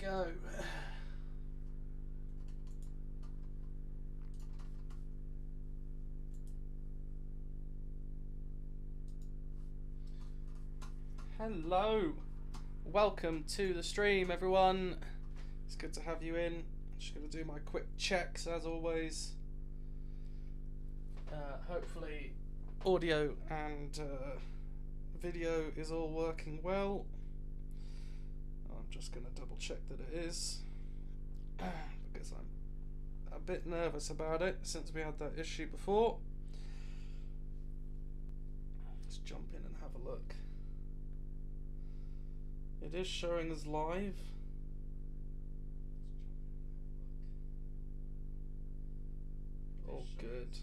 Go. Hello, welcome to the stream, everyone. It's good to have you in. I'm just going to do my quick checks as always. Hopefully audio and video is all working well. I'm just going to double check that it is, because I'm a bit nervous about it since we had that issue before. Let's jump in and have a look. It is showing us live. All good.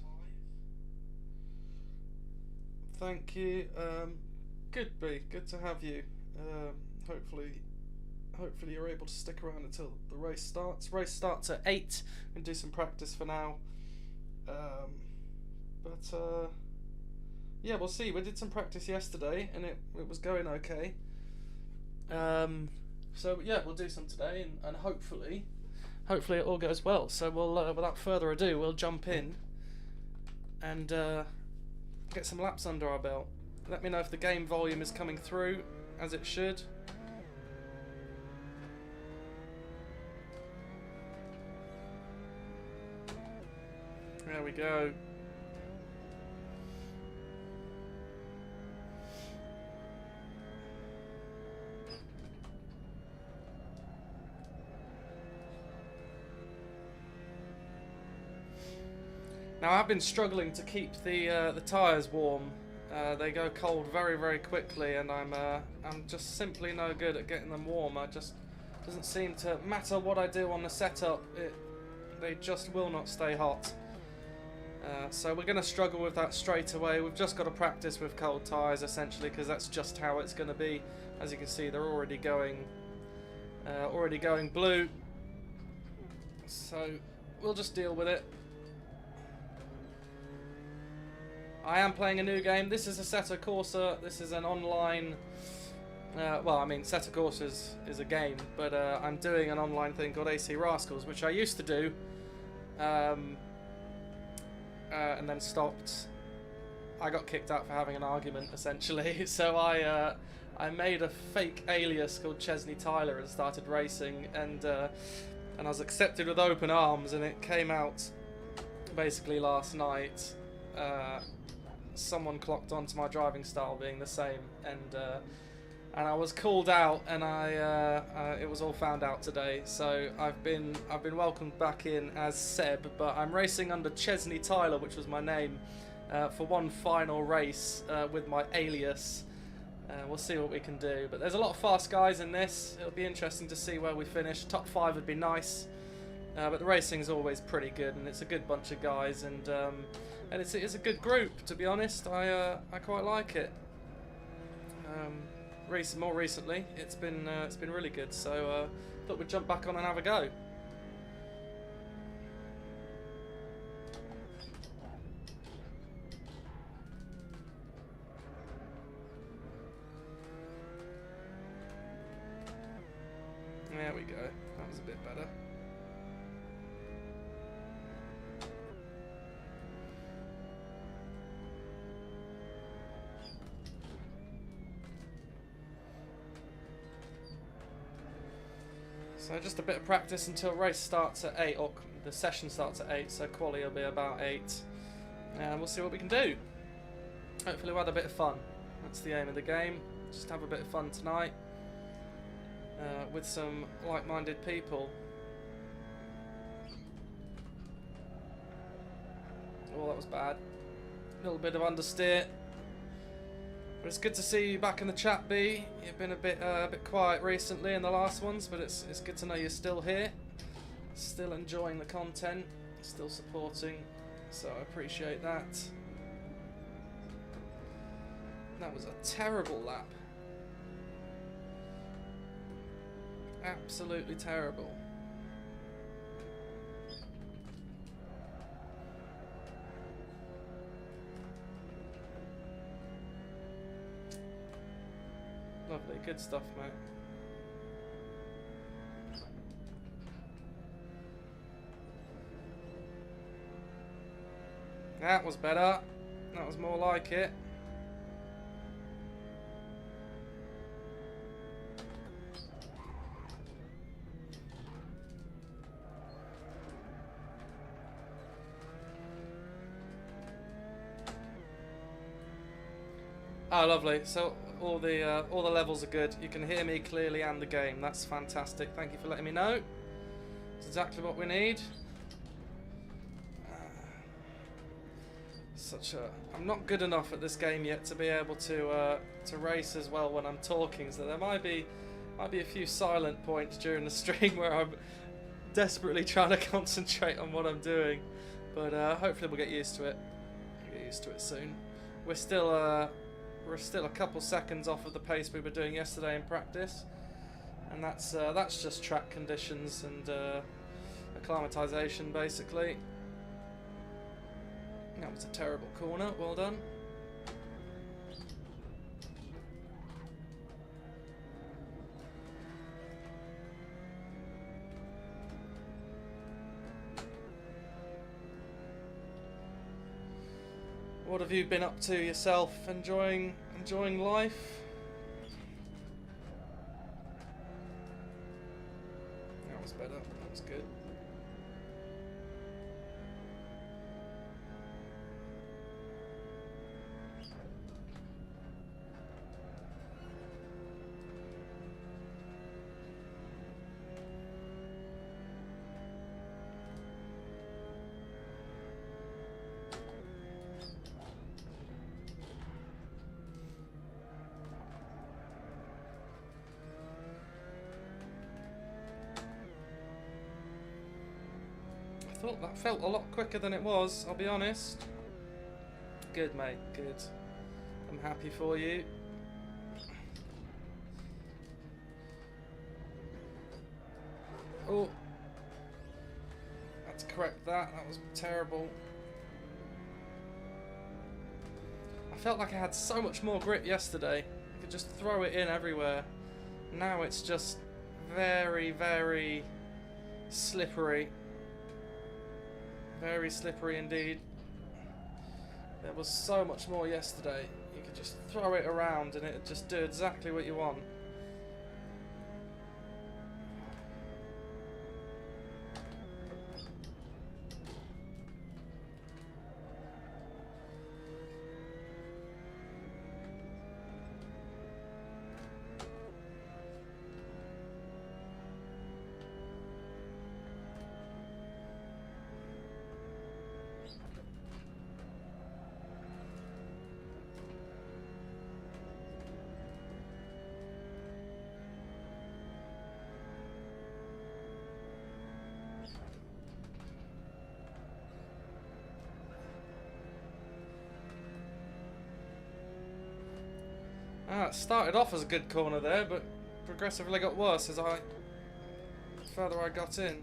Thank you. Good to have you. Hopefully you're able to stick around until the race starts. Race starts at 8. We can do some practice for now. Yeah, we'll see. We did some practice yesterday and it was going okay. So yeah, we'll do some today and hopefully it all goes well. So we'll without further ado, we'll jump in and get some laps under our belt. Let me know if the game volume is coming through as it should. There we go. Now I've been struggling to keep the tyres warm. They go cold very, very quickly, and I'm just simply no good at getting them warm. It just doesn't seem to matter what I do on the setup. They just will not stay hot. So we're going to struggle with that straight away. We've just got to practice with cold tyres essentially, because that's just how it's going to be. As you can see, they're already going blue. So we'll just deal with it. I am playing a new game. This is Assetto Corsa. This is an online... well, I mean, Assetto Corsa is a game, but I'm doing an online thing called AC RASCALS, which I used to do. And then stopped. I got kicked out for having an argument, essentially. So I made a fake alias called Chesney Tyler and started racing, and I was accepted with open arms, and it came out basically last night. Someone clocked onto my driving style being the same, and I was called out, and it was all found out today. So I've been welcomed back in as Seb, but I'm racing under Chesney Tyler, which was my name, for one final race with my alias. We'll see what we can do. But there's a lot of fast guys in this. It'll be interesting to see where we finish. Top 5 would be nice, but the racing's always pretty good, and it's a good bunch of guys, and it's a good group, to be honest. I quite like it. More recently, it's been really good. So thought we'd jump back on and have a go. There we go. That was a bit better. So just a bit of practice until race starts at 8, or the session starts at 8, so quali will be about 8. And we'll see what we can do. Hopefully we'll have a bit of fun. That's the aim of the game. Just have a bit of fun tonight. With some like-minded people. Oh, that was bad. A little bit of understeer. But it's good to see you back in the chat, B. You've been a bit quiet recently in the last ones, but it's good to know you're still here, still enjoying the content, still supporting. So I appreciate that. That was a terrible lap. Absolutely terrible. Lovely, good stuff, mate. That was better. That was more like it. Oh, lovely. So all the levels are good. You can hear me clearly and the game. That's fantastic. Thank you for letting me know. It's exactly what we need. I'm not good enough at this game yet to be able to race as well when I'm talking. So there might be a few silent points during the stream where I'm desperately trying to concentrate on what I'm doing. But hopefully we'll get used to it. Get used to it soon. We're still a couple seconds off of the pace we were doing yesterday in practice, and that's just track conditions and acclimatization basically. That was a terrible corner. Well done. What have you been up to yourself? Enjoying life? That was better. That was good. I thought that felt a lot quicker than it was, I'll be honest. Good, mate, good. I'm happy for you. Oh. Had to correct that, that was terrible. I felt like I had so much more grip yesterday. I could just throw it in everywhere. Now it's just very, very slippery. Very slippery indeed. There was so much more yesterday. You could just throw it around and it'd just do exactly what you want. It started off as a good corner there, but progressively got worse as the further I got in.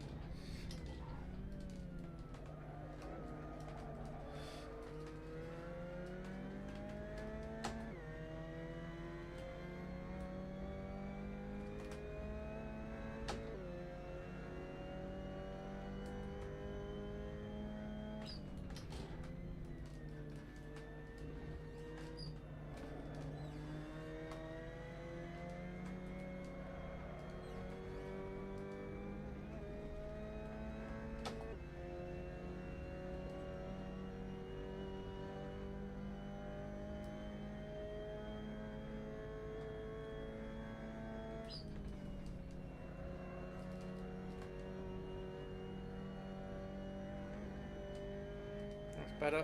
Better.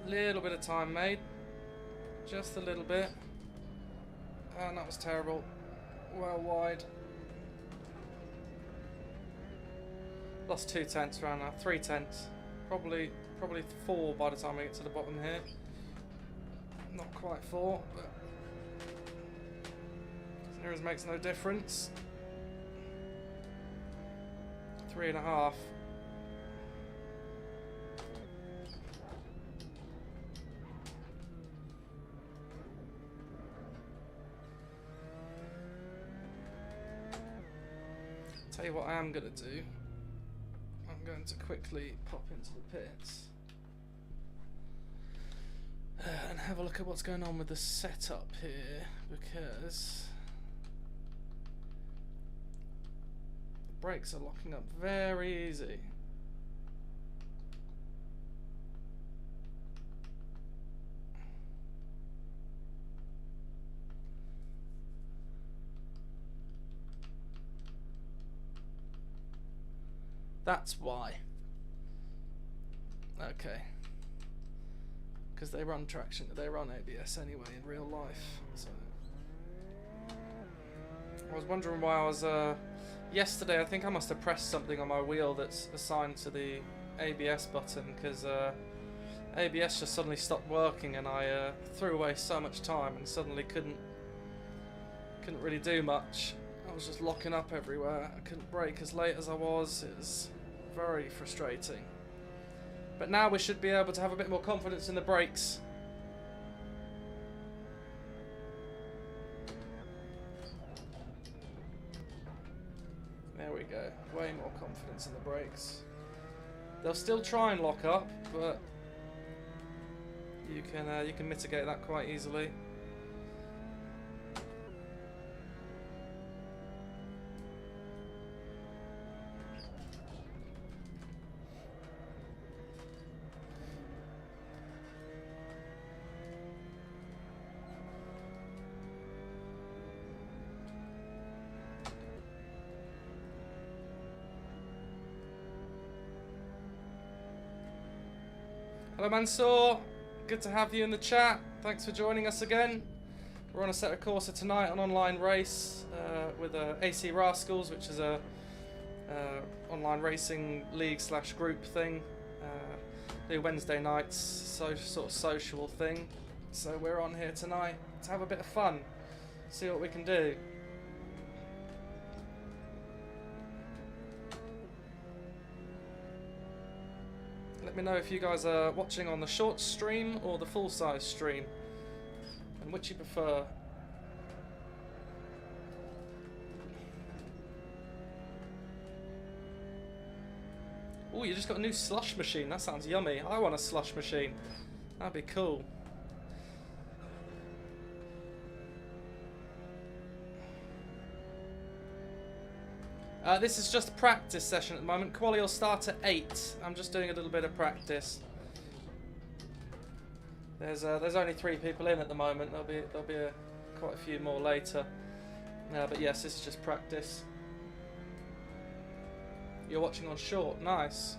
Little bit of time made. Just a little bit. And that was terrible. Well wide. Lost 2 tenths around now. 3 tenths. Probably 4 by the time I get to the bottom here. Not quite 4, but near as makes no difference. 3.5. Tell you what I am going to do. I'm going to quickly pop into the pits and have a look at what's going on with the setup here, because the brakes are locking up very easy. That's why. Okay. Because they run traction, they run ABS anyway in real life. So I was wondering why I was yesterday. I think I must have pressed something on my wheel that's assigned to the ABS button, because ABS just suddenly stopped working, and I threw away so much time and suddenly couldn't really do much. I was just locking up everywhere. I couldn't brake as late as I was. It was very frustrating. But now we should be able to have a bit more confidence in the brakes. There we go. Way more confidence in the brakes. They'll still try and lock up, but you can mitigate that quite easily. Hello Mansour, good to have you in the chat. Thanks for joining us again. We're on Assetto Corsa tonight, an online race with AC RASCALS, which is a online racing league / group thing. Do Wednesday nights, sort of social thing. So we're on here tonight to have a bit of fun, see what we can do. Let me know if you guys are watching on the short stream or the full-size stream, and which you prefer. Oh, you just got a new slush machine. That sounds yummy. I want a slush machine. That'd be cool. This is just a practice session at the moment. Quali will start at 8. I'm just doing a little bit of practice. There's only 3 people in at the moment. There'll be quite a few more later. But yes, this is just practice. You're watching on short. Nice.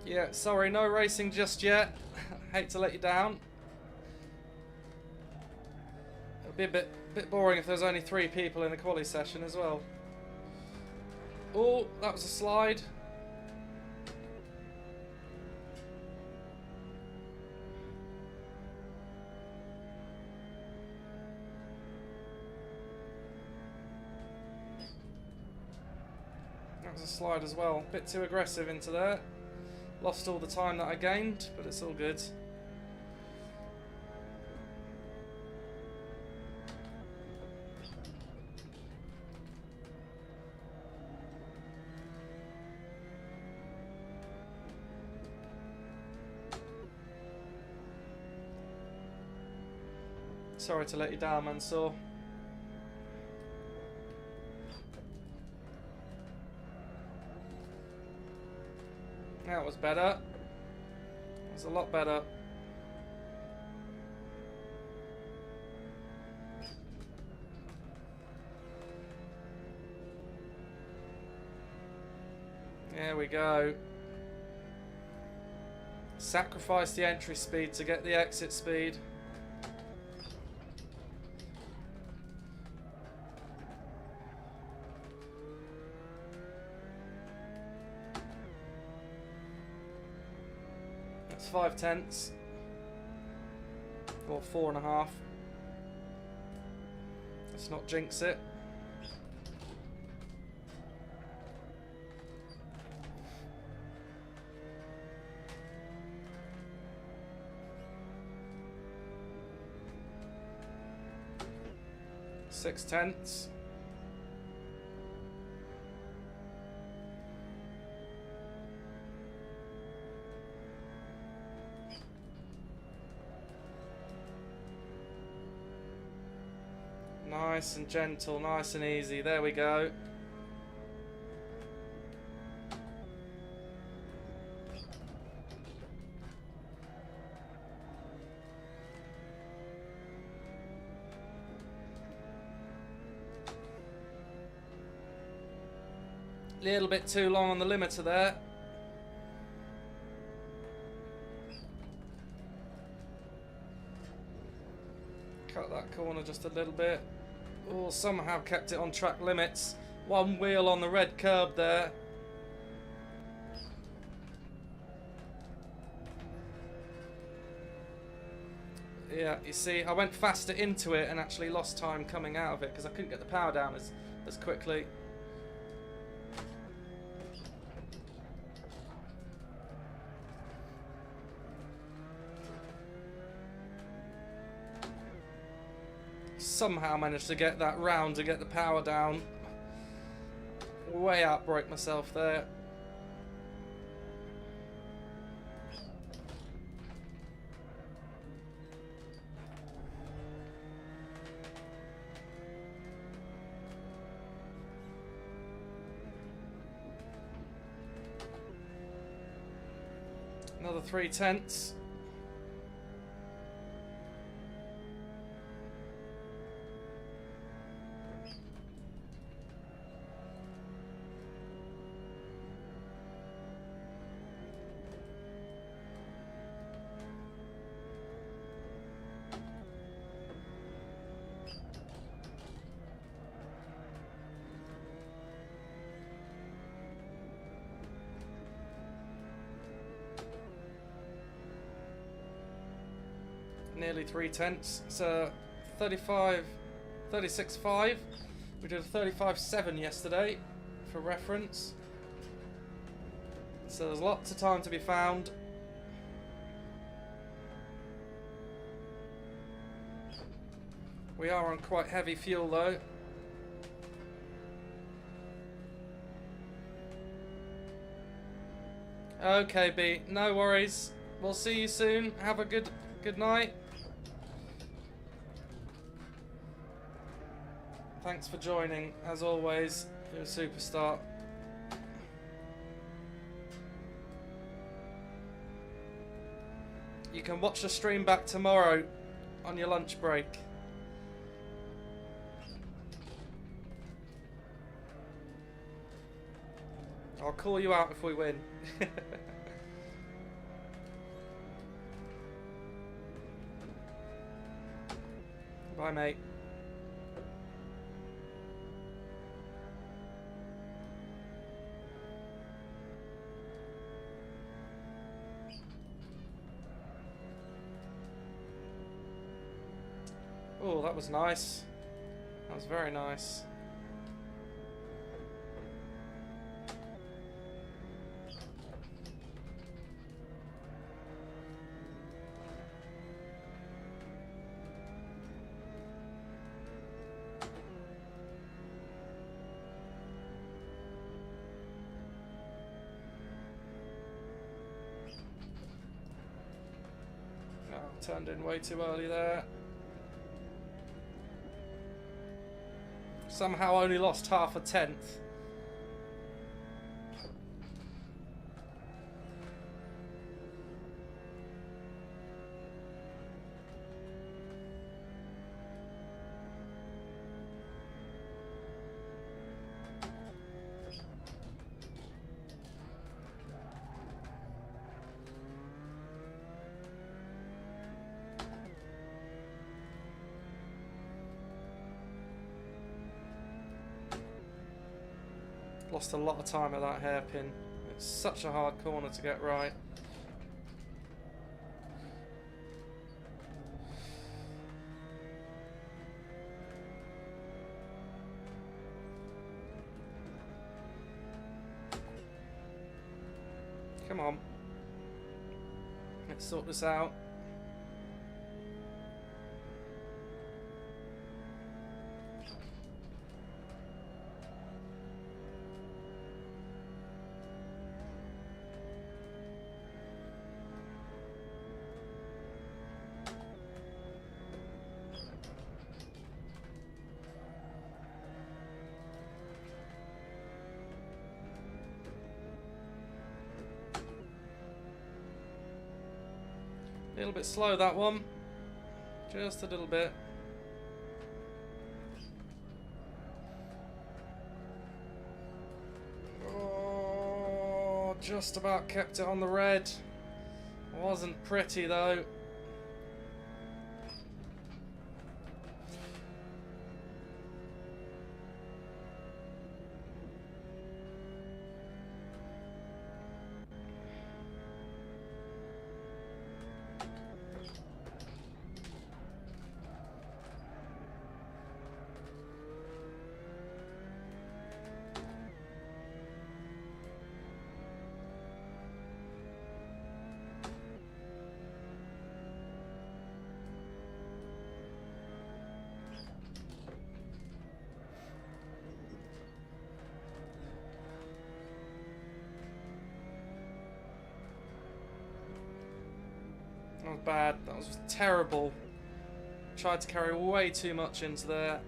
Yeah, sorry, no racing just yet. Hate to let you down. It'll be a bit boring if there's only 3 people in a quali session as well. Oh, that was a slide. That was a slide as well. Bit too aggressive into there. Lost all the time that I gained, but it's all good. Sorry to let you down, Mansour. That was better. That was a lot better. There we go. Sacrifice the entry speed to get the exit speed. That's 5/10. Or 4.5. Let's not jinx it. Six tenths. Nice and gentle, nice and easy. There we go. Little bit too long on the limiter there. Cut that corner just a little bit. Oh, somehow kept it on track limits. One wheel on the red curb there. Yeah, you see, I went faster into it and actually lost time coming out of it because I couldn't get the power down as quickly. Somehow managed to get that round to get the power down. Way outbraked myself there. Another 3/10. Nearly 3/10. It's 36.5. We did a 35.7 yesterday, for reference. So there's lots of time to be found. We are on quite heavy fuel though. Okay, B, no worries. We'll see you soon. Have a good night. Thanks for joining, as always. You're a superstar. You can watch the stream back tomorrow on your lunch break. I'll call you out if we win. Bye, mate. Oh, that was nice. That was very nice. Oh, turned in way too early there. Somehow only lost half a tenth. Lost a lot of time at that hairpin. It's such a hard corner to get right. Come on. Let's sort this out. A little bit slow, that one. Just a little bit. Oh, just about kept it on the red. Wasn't pretty though. That was bad. That was terrible. Tried to carry way too much into there.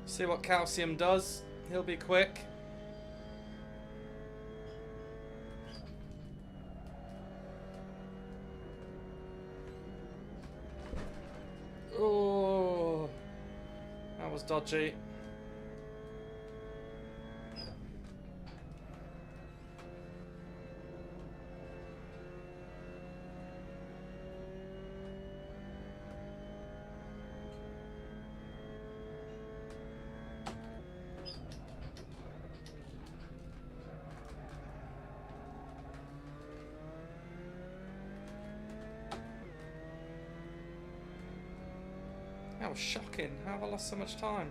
See what calcium does. He'll be quick. Oh, that was dodgy. That was shocking. How have I lost so much time?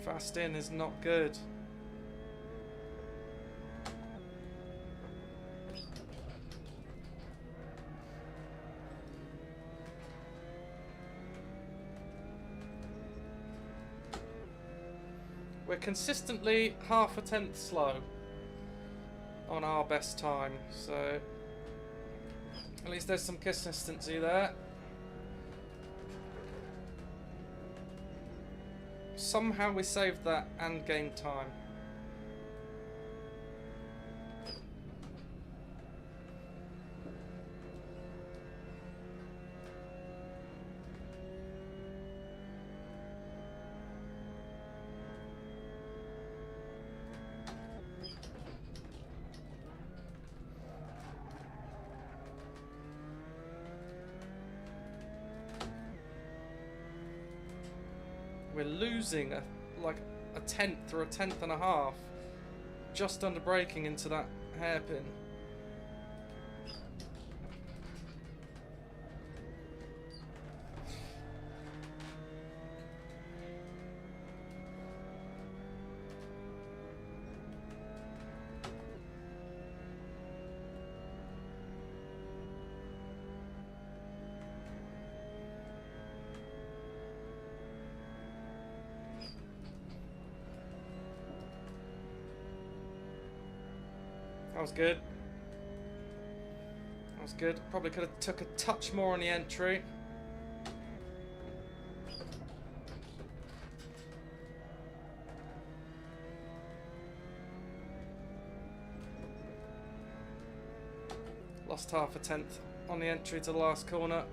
Fast in is not good. We're consistently half a tenth slow on our best time, so at least there's some consistency there. Somehow we saved that and gained time. We're losing like a tenth or a tenth and a half just under braking into that hairpin. That was good. That was good. Probably could have took a touch more on the entry. Lost half a tenth on the entry to the last corner.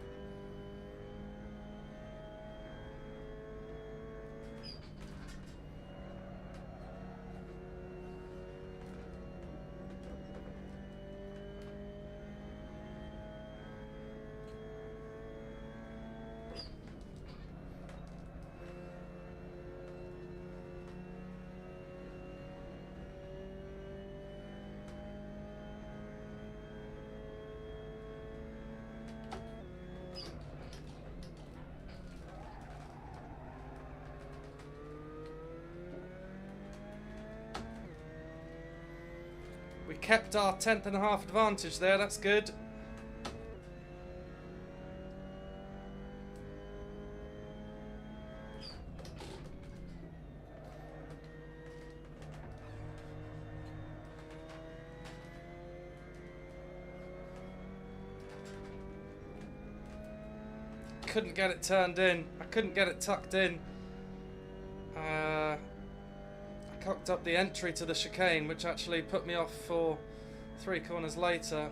We kept our 10th and a half advantage there, that's good. Couldn't get it turned in. I couldn't get it tucked in. I cocked up the entry to the chicane, which actually put me off for 3 corners later.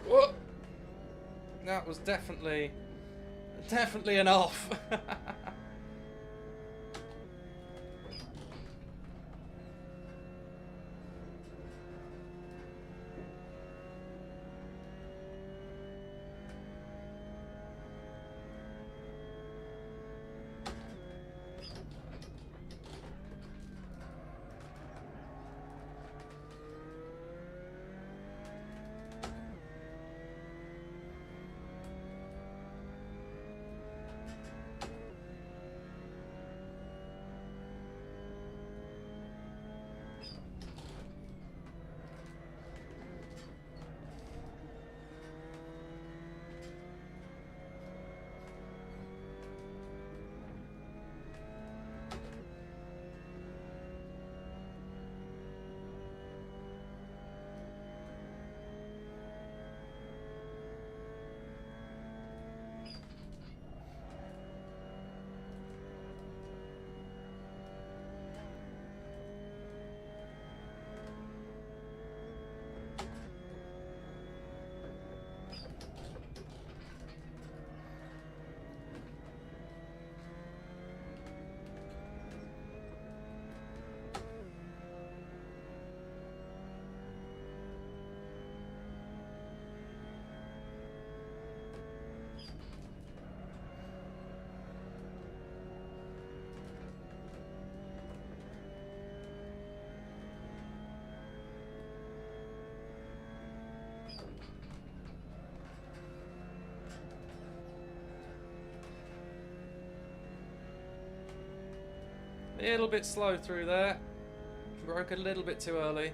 Whoa. That was definitely an off. A little bit slow through there. Broke a little bit too early.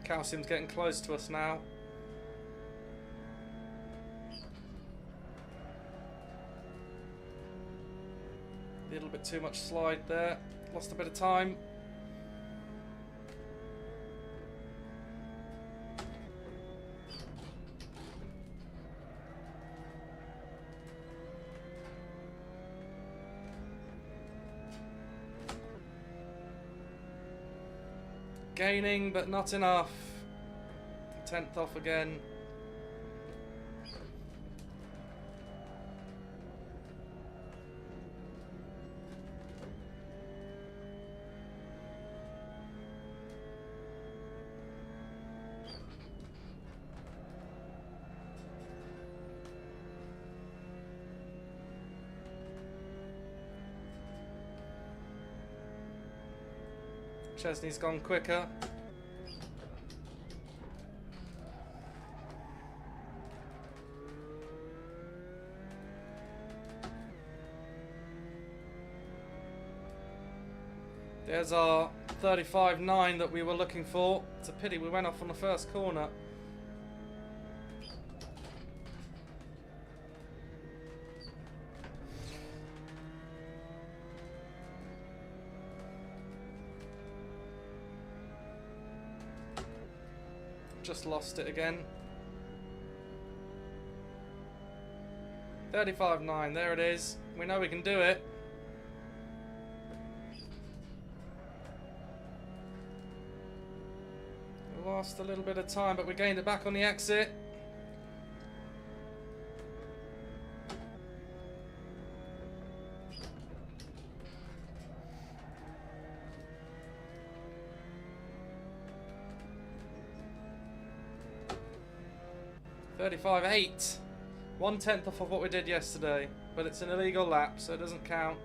Calcium's getting close to us now. A little bit too much slide there. Lost a bit of time. Gaining, but not enough. 10th off again. Chesney's gone quicker. There's our 35.9 that we were looking for. It's a pity we went off on the first corner. Just lost it again. 35.9, there it is. We know we can do it. We lost a little bit of time, but we gained it back on the exit. $35.8. 1/10 off of what we did yesterday, but it's an illegal lap, so it doesn't count.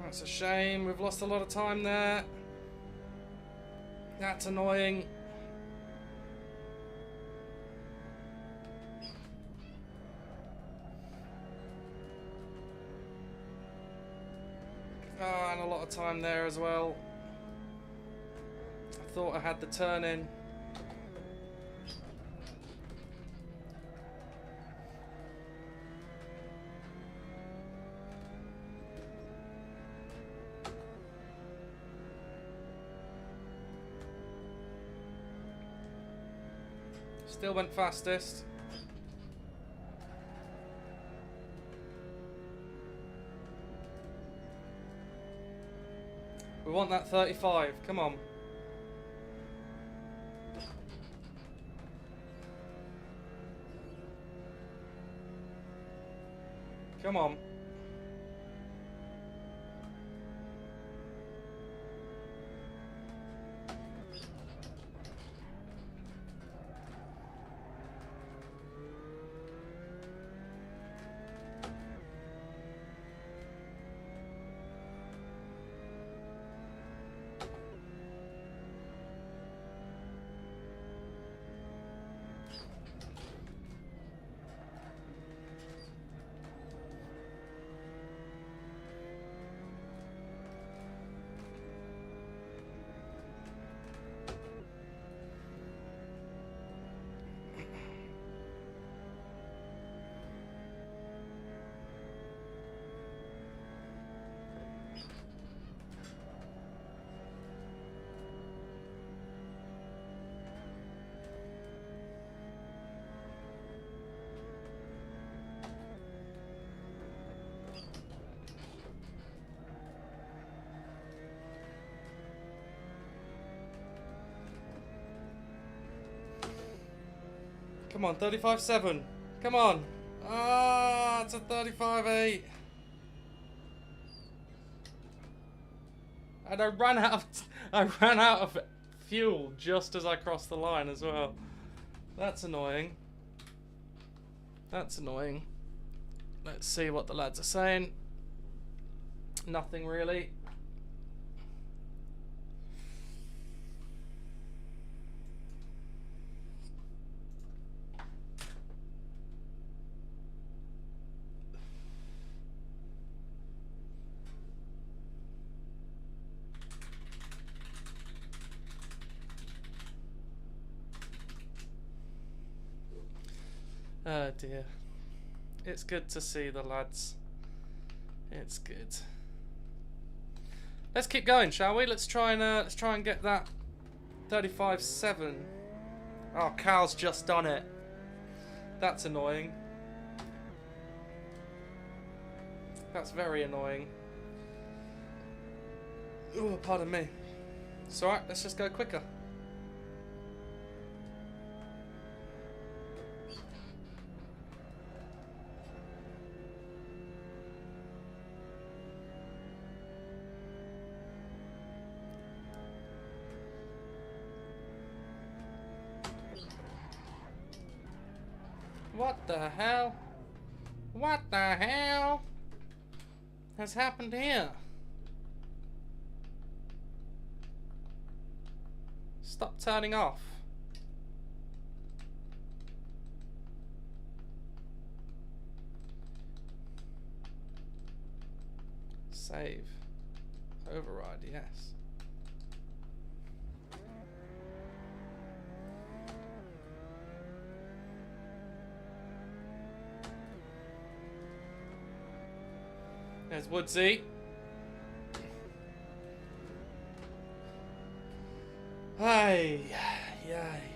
That's a shame. We've lost a lot of time there. That's annoying. Oh, and a lot of time there as well. I thought I had the turn in. Still went fastest. We want that 35. Come on. Come on. Come on, 35.7. Come on. Ah, it's a 35.8. And I ran out of fuel just as I cross the line as well. That's annoying. That's annoying. Let's see what the lads are saying. Nothing really. Oh dear. It's good to see the lads. It's good. Let's keep going, shall we? Let's try and get that 35.7. Oh, Cal's just done it. That's annoying. That's very annoying. Oh, pardon me. It's alright, let's just go quicker. What the hell? What the hell has happened here? Stop turning off. Save. Override, yes. There's Woodsy. Ay, yay.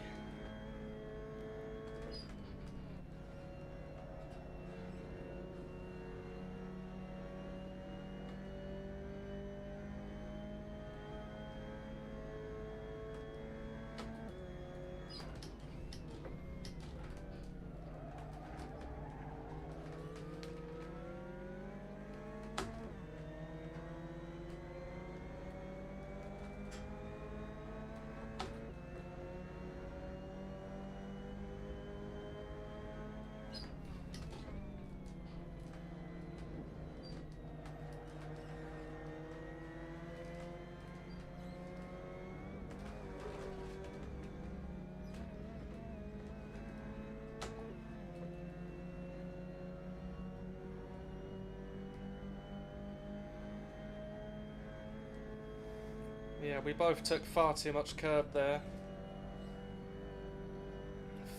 Yeah, we both took far too much curb there.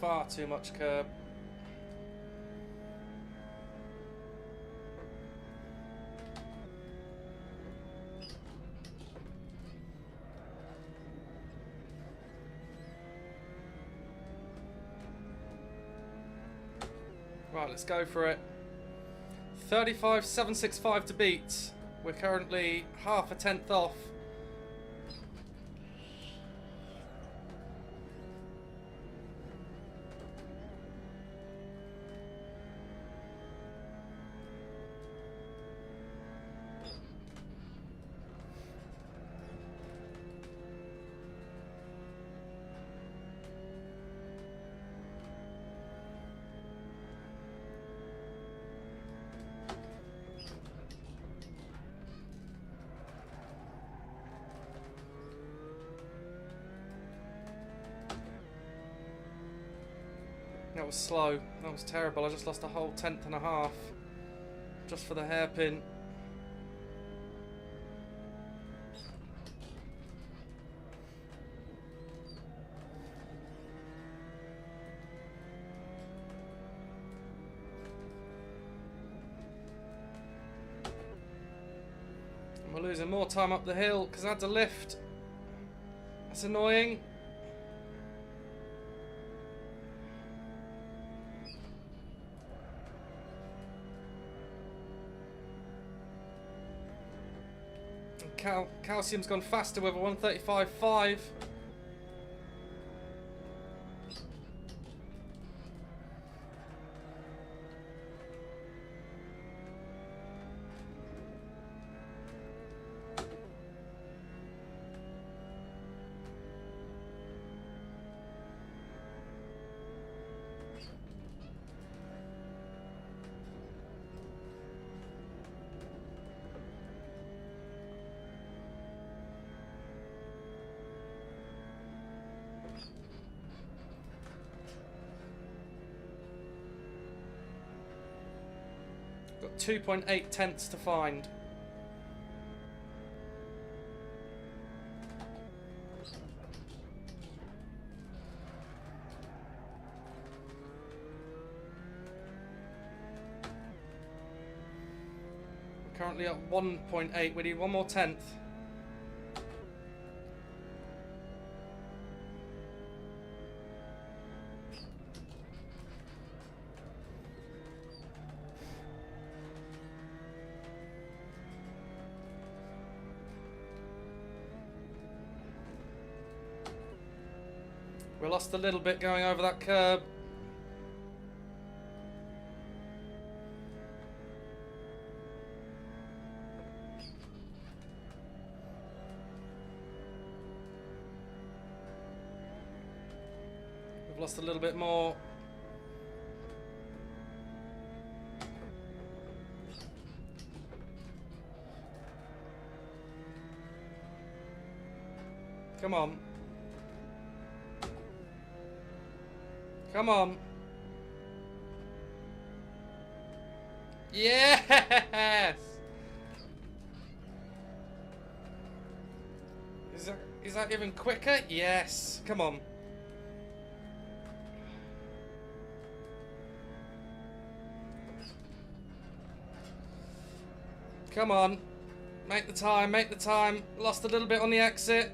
Far too much curb. Right, let's go for it. 35.765 to beat. We're currently half a tenth off. That was slow. That was terrible. I just lost a whole tenth and a half. Just for the hairpin. And we're losing more time up the hill because I had to lift. That's annoying. Calcium's gone faster with a 135.5. Got 2.8 tenths to find. We're currently at 1.8. We need one more tenth. We lost a little bit going over that curb. We've lost a little bit more. Come on. Come on. Yes! Is that even quicker? Yes. Come on. Come on. Make the time, make the time. Lost a little bit on the exit.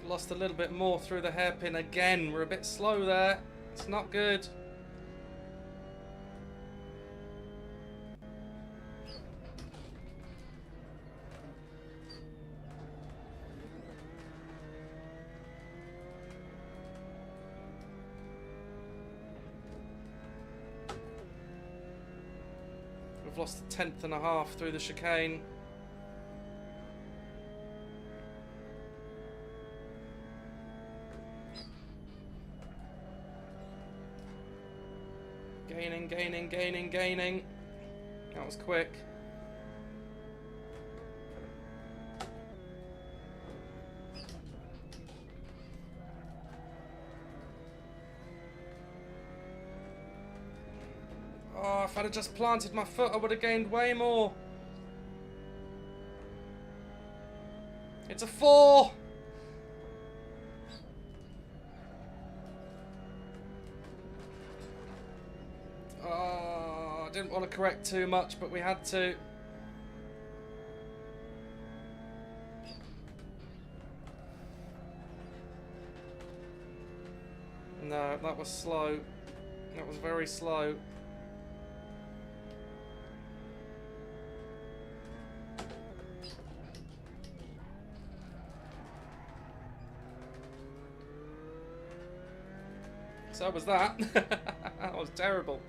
Lost a little bit more through the hairpin again. We're a bit slow there. It's not good. We've lost a tenth and a half through the chicane. Gaining. That was quick. Oh, if I'd have just planted my foot, I would have gained way more. It's a 4. Didn't want to correct too much, but we had to. No, that was slow. That was very slow. So was that. That was terrible.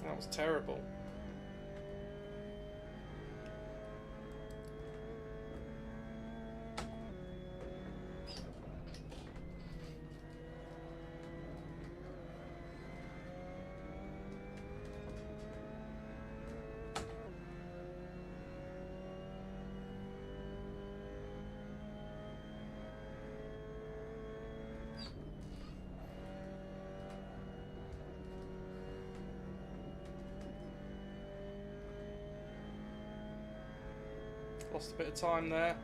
That was terrible. Lost a bit of time there.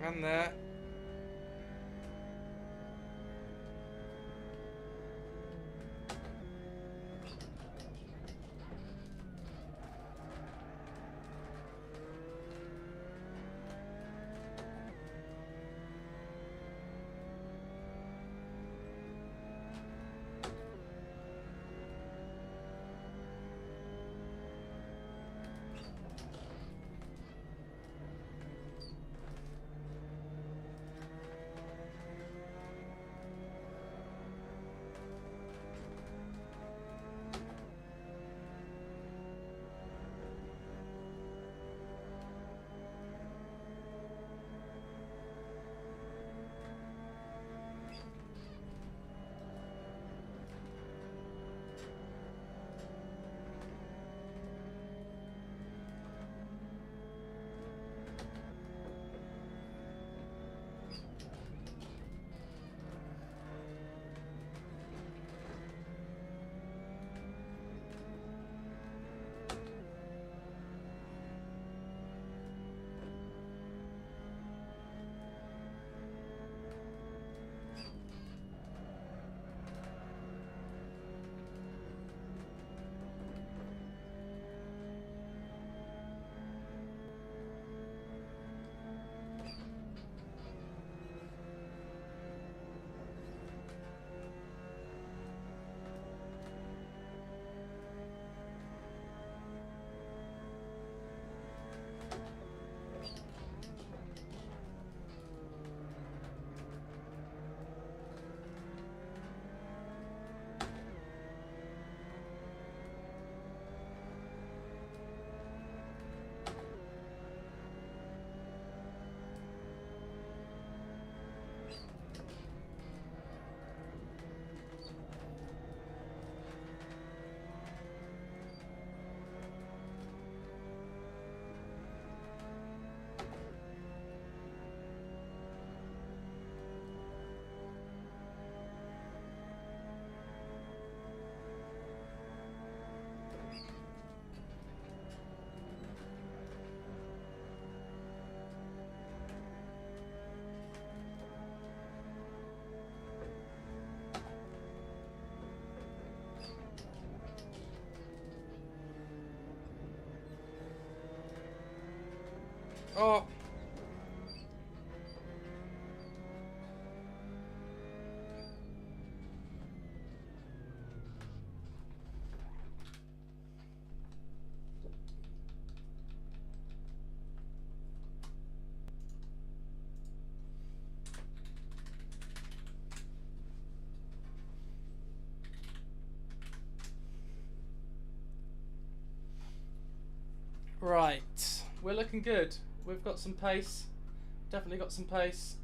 And there. Oh. Right, we're looking good. We've got some pace. Definitely got some pace.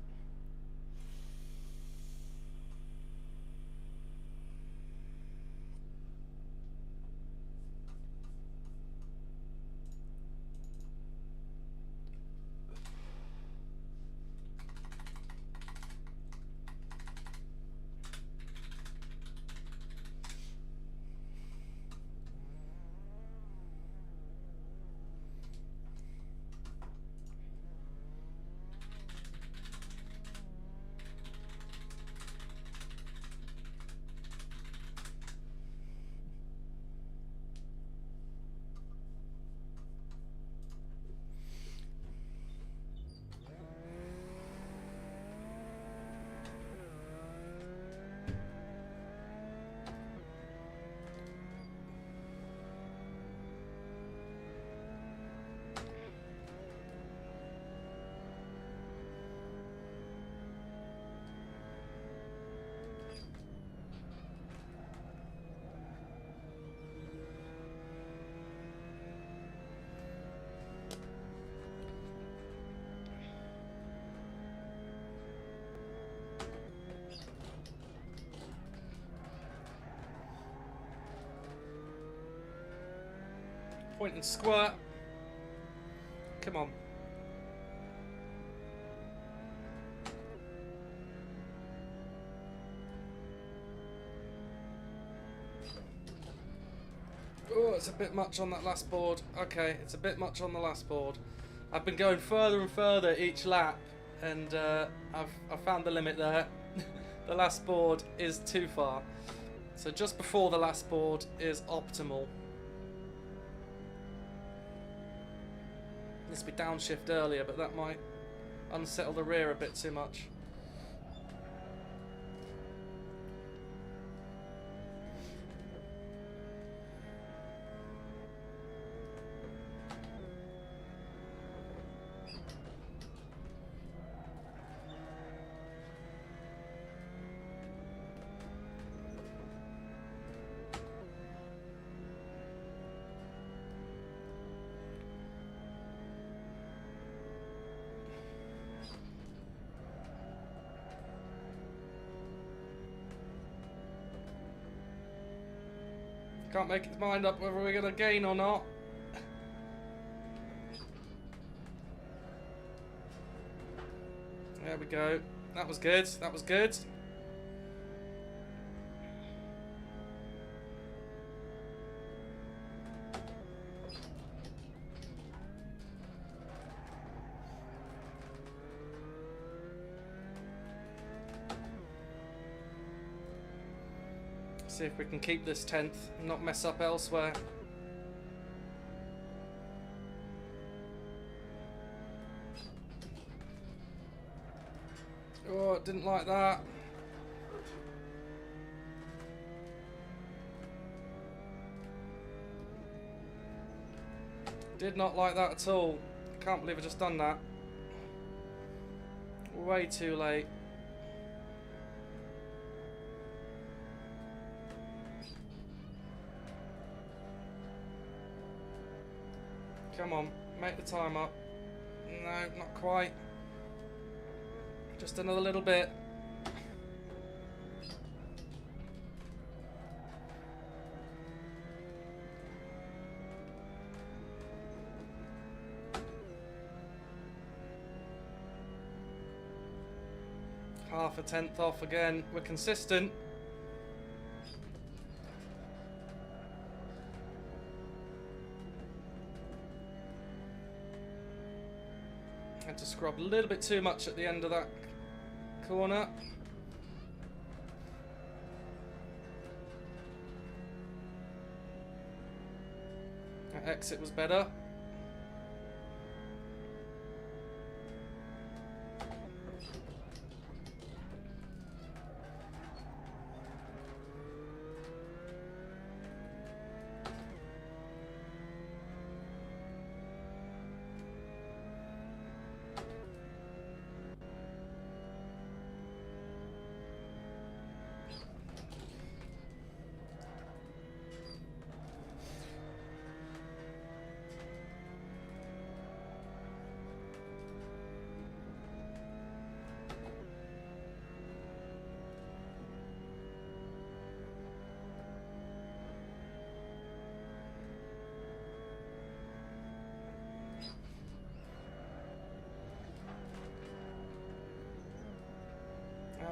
Point and squirt. Come on. Oh, it's a bit much on that last board. Okay, it's a bit much on the last board. I've been going further and further each lap, and I've found the limit there. The last board is too far. So just before the last board is optimal. Needs to be downshift earlier, but that might unsettle the rear a bit too much. Can't make its mind up whether we're going to gain or not. There we go. That was good. That was good. See if we can keep this 10th and not mess up elsewhere. Oh, didn't like that. Did not like that at all. Can't believe I just done that. Way too late. Come on, make the time up. No, not quite. Just another little bit. Half a tenth off again. We're consistent. Had to scrub a little bit too much at the end of that corner. That exit was better.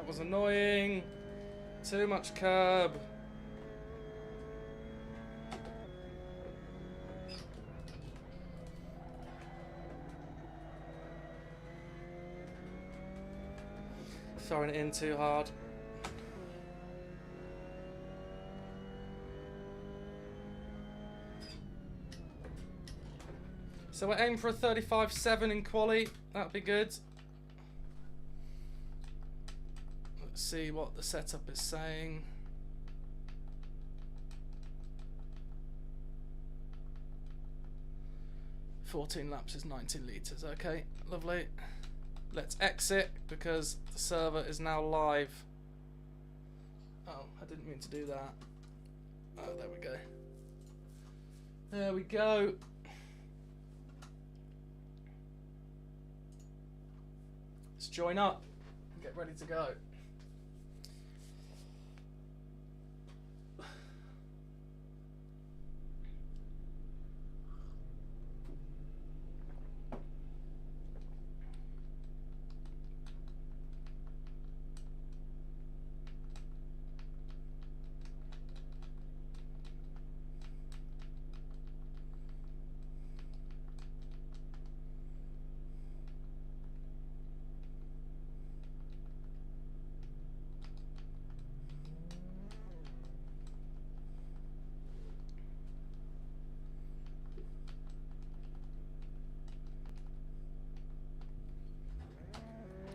was annoying. Too much curb. Throwing it in too hard. So we're aiming for a 35.7 in quali. That'd be good. Let's see what the setup is saying. "14 laps is 19 litres." Okay, lovely. Let's exit because the server is now live. Oh, I didn't mean to do that. Oh, there we go. There we go. Let's join up and get ready to go.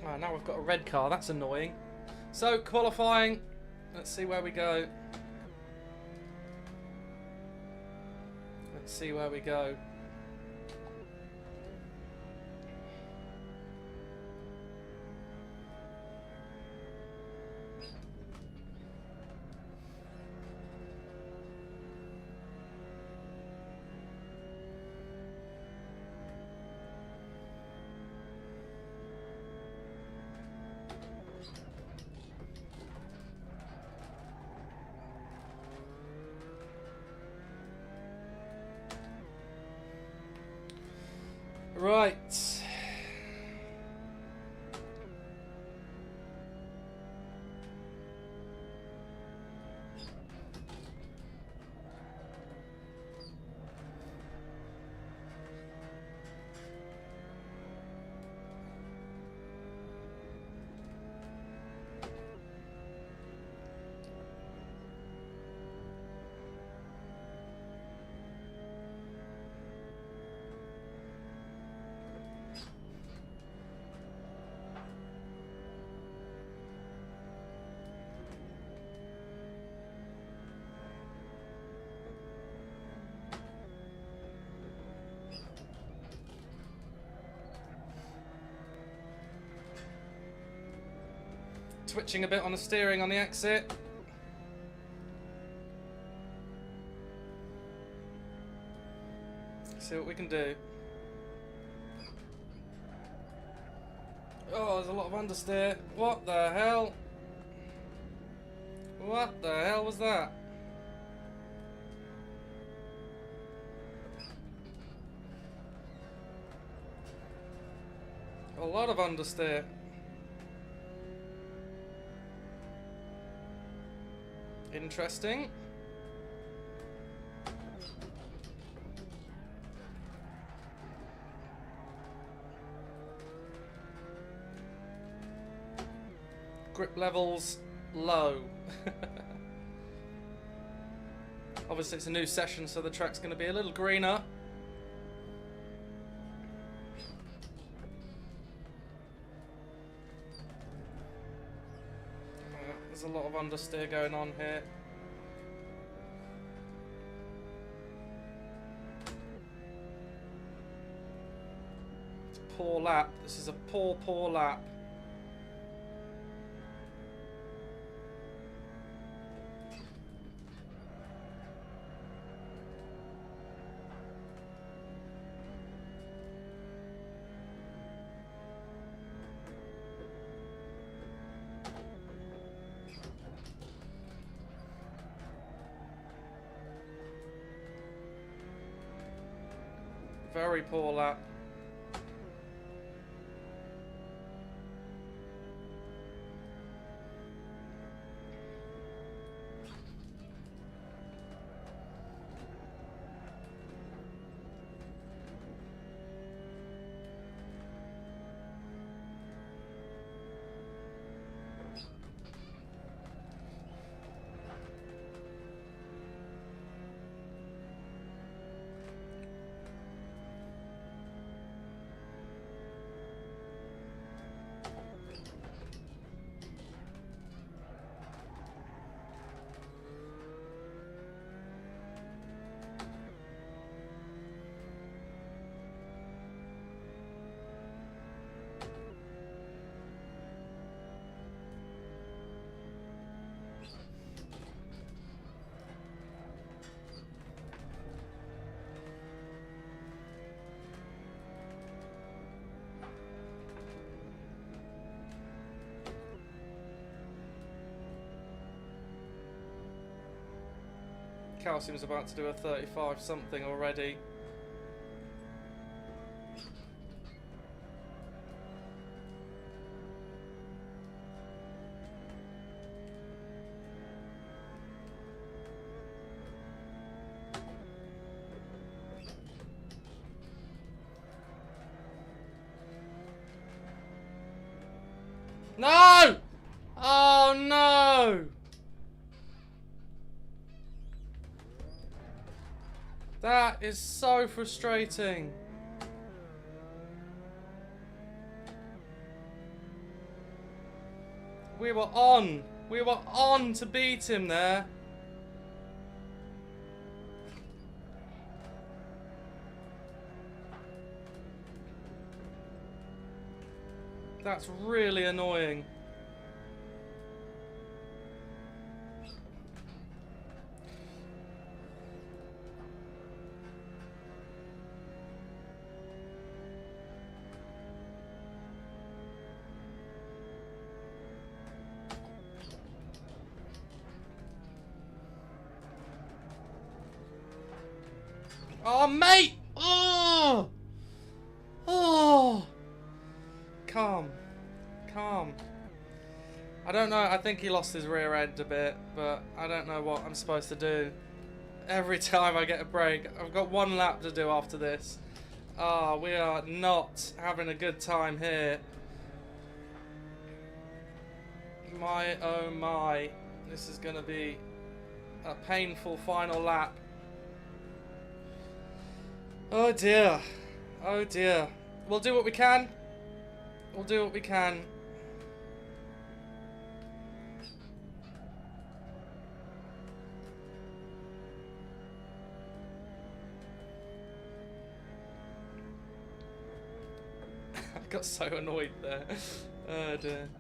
Oh, now we've got a red car, that's annoying. So, qualifying, let's see where we go. Let's see where we go. Right. Twitching a bit on the steering on the exit. See what we can do. Oh, there's a lot of understeer. What the hell? What the hell was that? A lot of understeer. Interesting. Grip levels low. Obviously it's a new session, so the track's going to be a little greener. There's a lot of understeer going on here. It's a poor lap. This is a poor lap. Very poor lap. Calcium's about to do a 35 something already. No! Oh no! That is so frustrating. We were on to beat him there. That's really annoying. Oh, mate! Oh! Oh! Calm. Calm. I don't know, I think he lost his rear end a bit, but I don't know what I'm supposed to do. Every time I get a break, I've got one lap to do after this. Ah, we are not having a good time here. My, oh my. This is going to be a painful final lap. Oh dear. Oh dear. We'll do what we can. We'll do what we can. I got so annoyed there. Oh dear.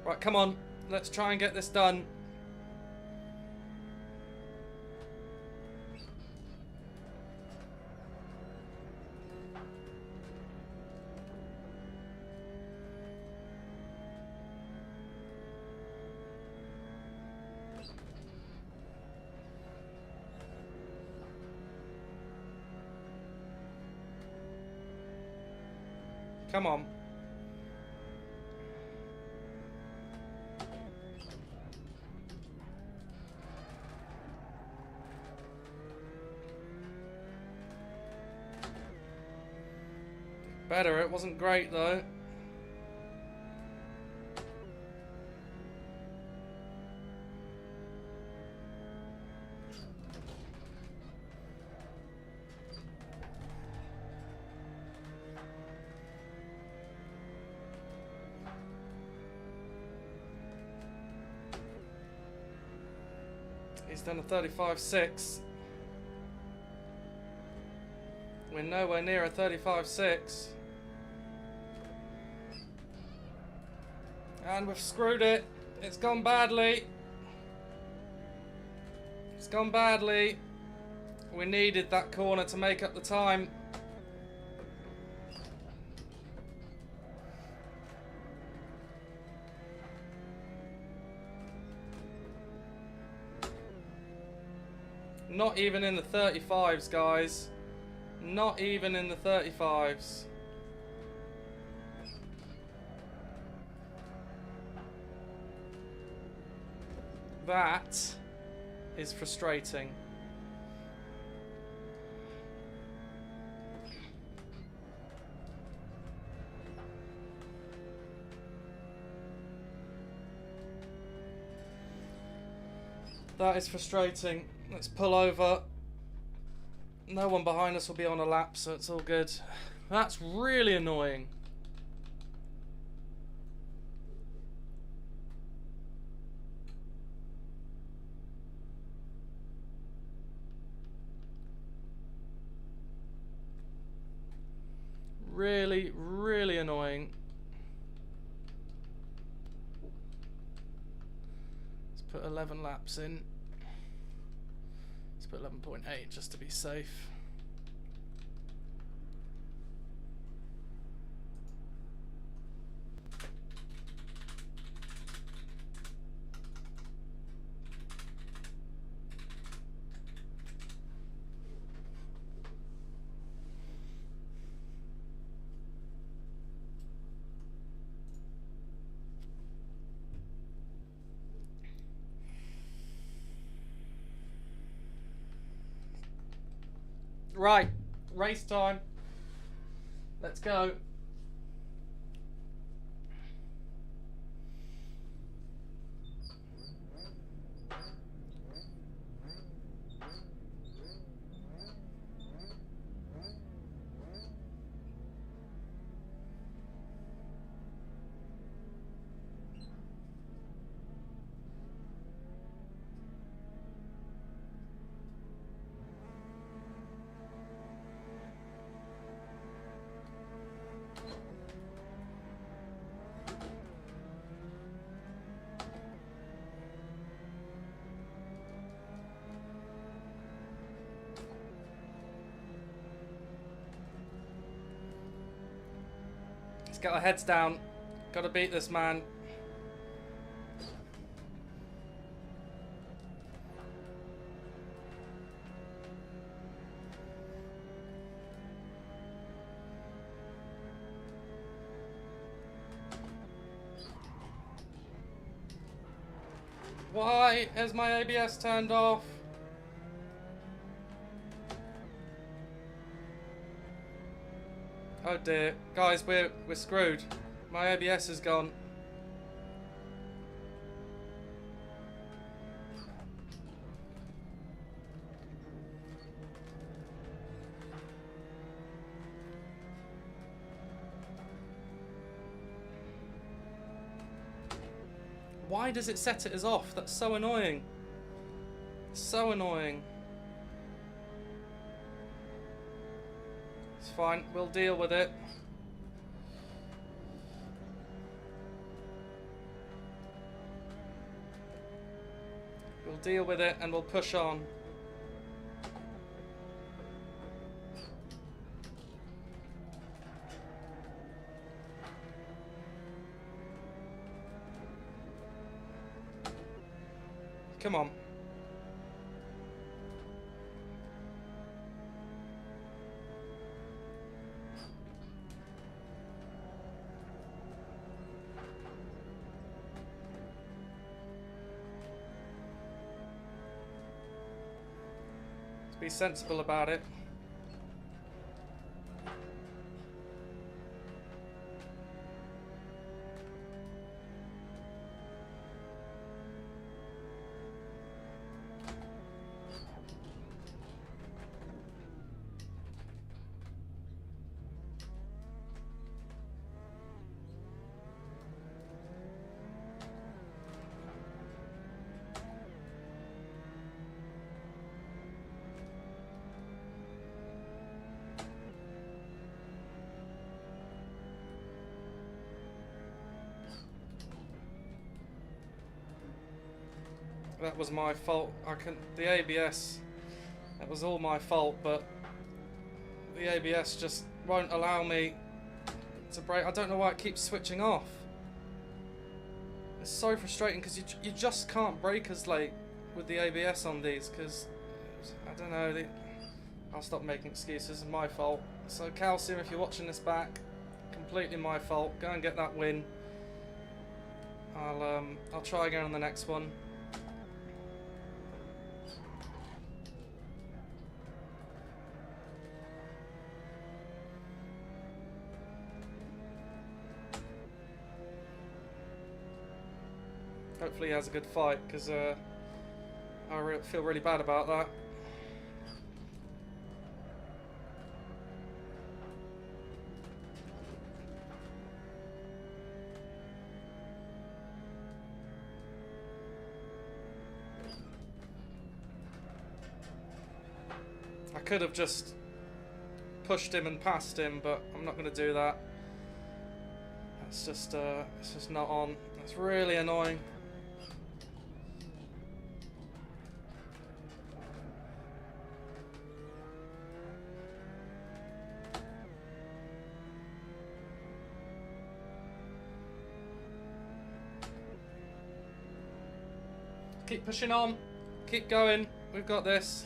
Right, come on. Let's try and get this done. Come on. Better, it wasn't great though. He's done a 35.6. We're nowhere near a 35.6. And we've screwed it. It's gone badly. It's gone badly. We needed that corner to make up the time. Not even in the 35s, guys. Not even in the 35s. That is frustrating. That is frustrating. Let's pull over. No one behind us will be on a lap, so it's all good. That's really annoying. Really, really annoying. Let's put 11 laps in. Let's put 11.8 just to be safe. Right, race time. Let's go. Let's get our heads down. Gotta beat this man. Why is my ABS turned off? Oh dear. Guys, we're screwed. My ABS is gone. Why does it set it as off? That's so annoying. So annoying. It's fine, we'll deal with it. We'll deal with it and we'll push on. Come on. Let's be sensible about it. That was my fault. The ABS, that was all my fault, but the ABS just won't allow me to brake. I don't know why it keeps switching off. It's so frustrating because you just can't brake as late with the ABS on these because, I don't know, I'll stop making excuses. It's my fault. So Calcium, if you're watching this back, completely my fault. Go and get that win. I'll try again on the next one. Hopefully he has a good fight, because I feel really bad about that. I could have just pushed him and passed him, but I'm not going to do that. It's just not on. It's really annoying. Keep pushing on. Keep going. We've got this.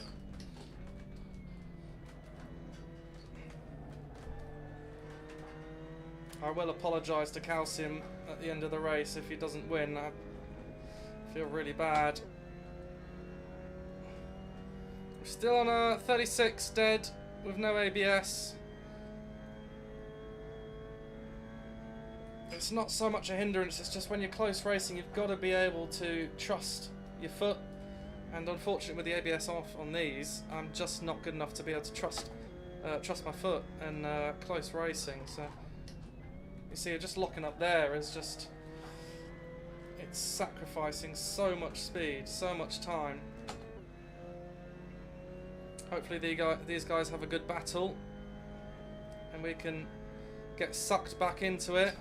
I will apologise to Calcium at the end of the race if he doesn't win. I feel really bad. We're still on a 36 dead. with no ABS, it's not so much a hindrance, it's just when you're close racing, you've got to be able to trust your foot. And unfortunately, with the ABS off on these, I'm just not good enough to be able to trust my foot in close racing. So you see, just locking up there is just, it's sacrificing so much speed, so much time. Hopefully these guys have a good battle and we can get sucked back into it.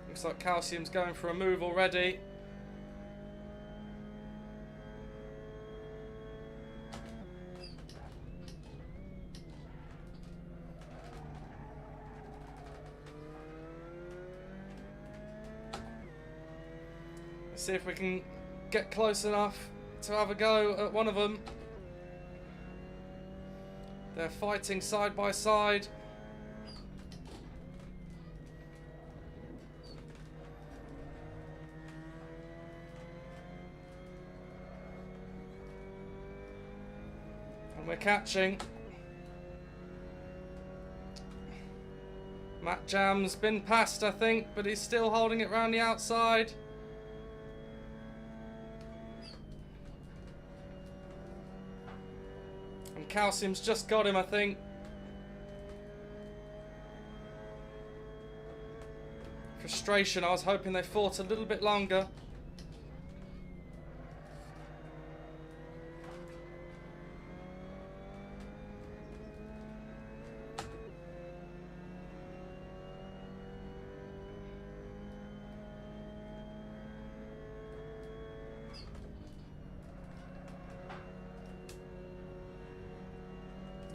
Looks like Calcium's going for a move already. Let's see if we can get close enough to have a go at one of them. They're fighting side by side. And we're catching. Matt Jam's been passed, I think, but he's still holding it round the outside. And Calcium's just got him, I think. Frustration, I was hoping they fought a little bit longer.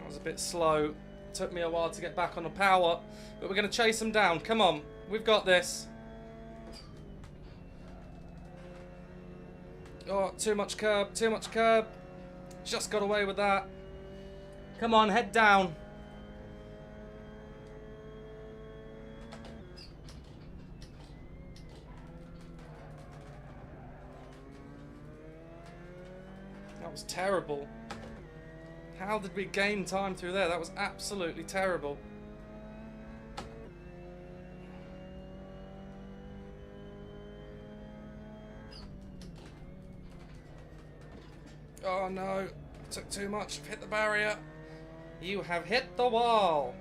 A bit slow. Took me a while to get back on the power, but we're going to chase them down. Come on, we've got this. Oh, too much curb, too much curb. Just got away with that. Come on, head down. That was terrible. How did we gain time through there? That was absolutely terrible. Oh no, I took too much. I've hit the barrier. You have hit the wall.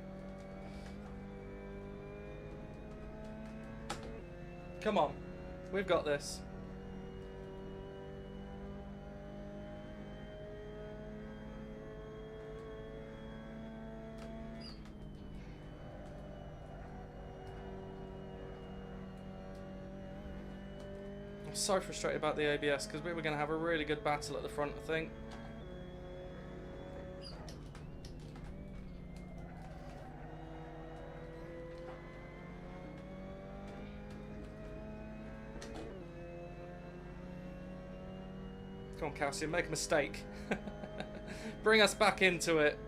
Come on, we've got this. So frustrated about the ABS because we were going to have a really good battle at the front, I think. Come on, Calcium, make a mistake. Bring us back into it.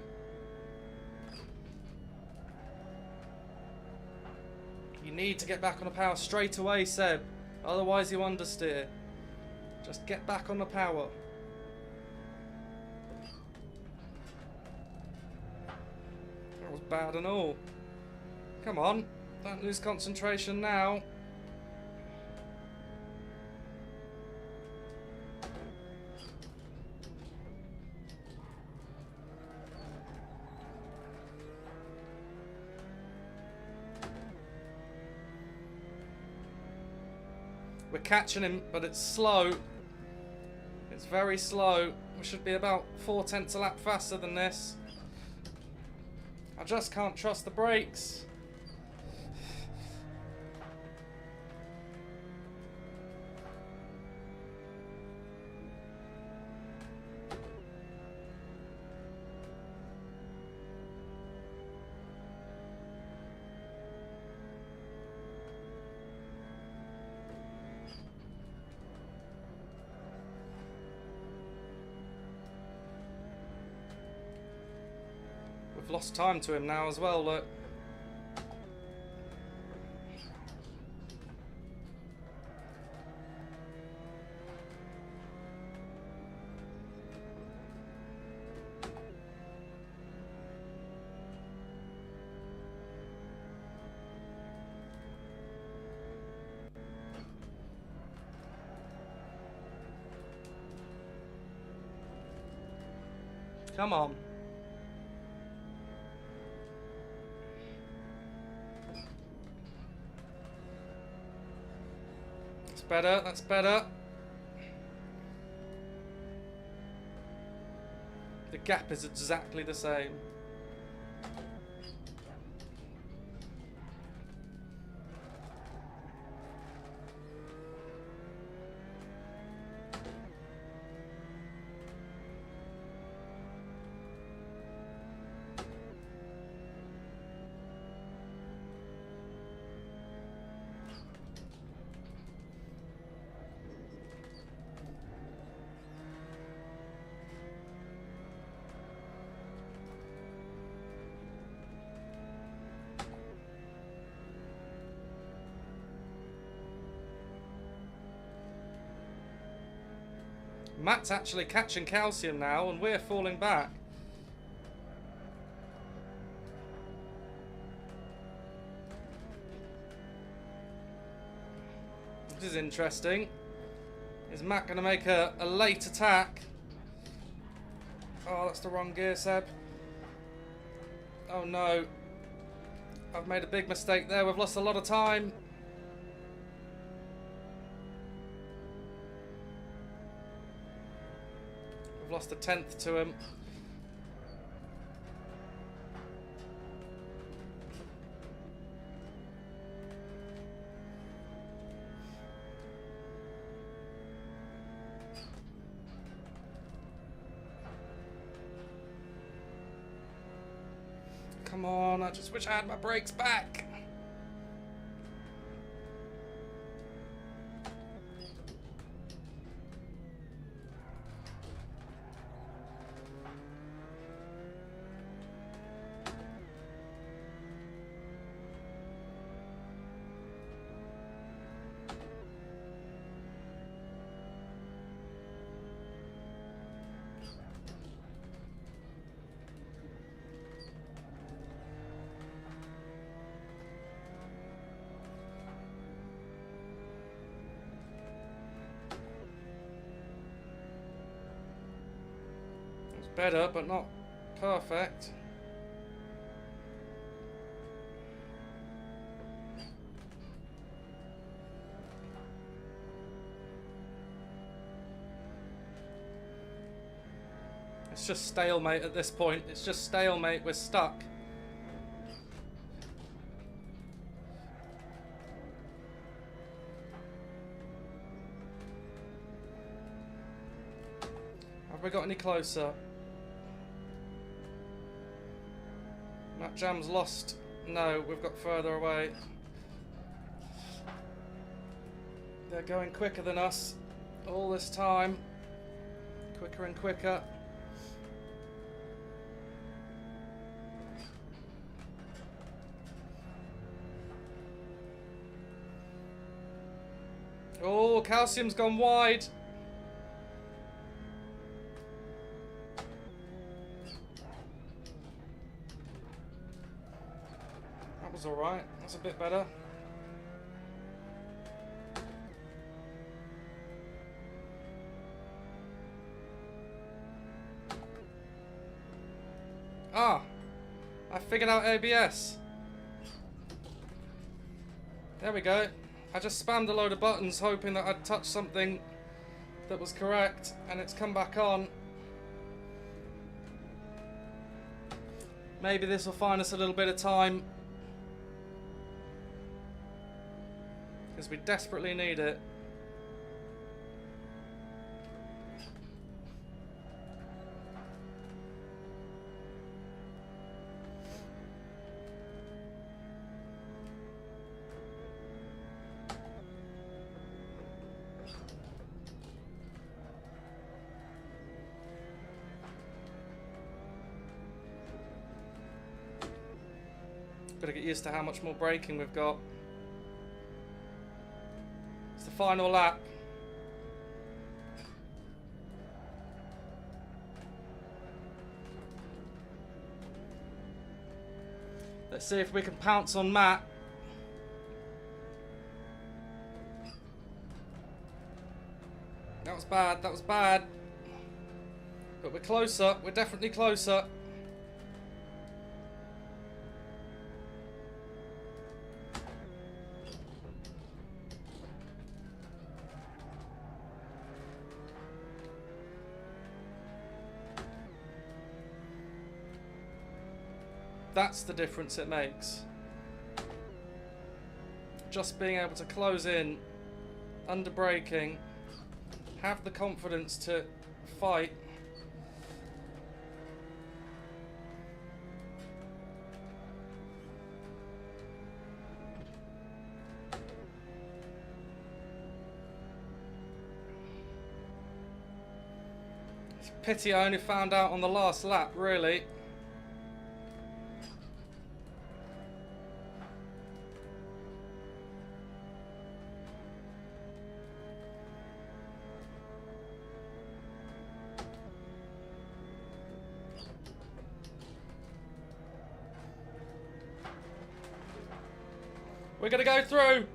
You need to get back on the power straight away, Seb. Otherwise you understeer. Just get back on the power. That was bad and all. Come on, don't lose concentration now. We're catching him, but it's slow. It's very slow. We should be about 4/10 a lap faster than this. I just can't trust the brakes. lost time to him now as well, look. Come on. That's better, that's better. The gap is exactly the same. Matt's actually catching calcium now, and we're falling back. This is interesting. Is Matt going to make a late attack? Oh, that's the wrong gear, Seb. Oh no. I've made a big mistake there. We've lost a lot of time. We've lost a tenth to him. Come on, I just wish I had my brakes back. Better, but not perfect. It's just stalemate at this point. It's just stalemate. We're stuck. Have we got any closer? Matt Jam's lost. No, we've got further away. They're going quicker than us all this time. Quicker and quicker. Oh, calcium's gone wide. Alright, that's a bit better. Ah! I figured out ABS. There we go. I just spammed a load of buttons hoping that I'd touch something that was correct, and it's come back on. Maybe this will find us a little bit of time, because we desperately need it. Gotta get used to how much more braking we've got. It's the final lap. Let's see if we can pounce on Matt. That was bad, that was bad. But we're closer, we're definitely closer. That's the difference it makes. Just being able to close in, under braking, have the confidence to fight. It's a pity I only found out on the last lap, really. We're gonna go through.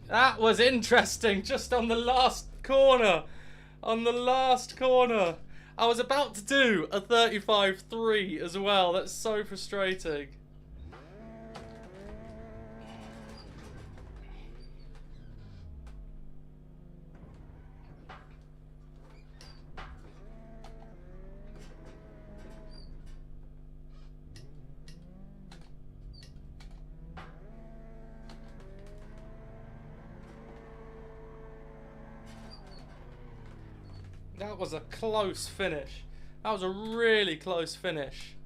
That was interesting, just on the last corner. On the last corner. I was about to do a 35.3 as well. That's so frustrating. That was a close finish. That was a really close finish.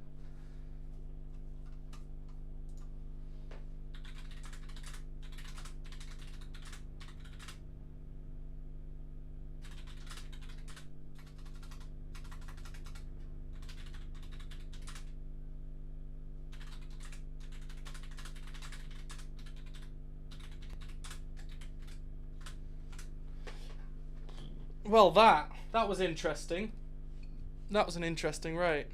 Well, that was interesting. That was an interesting rate.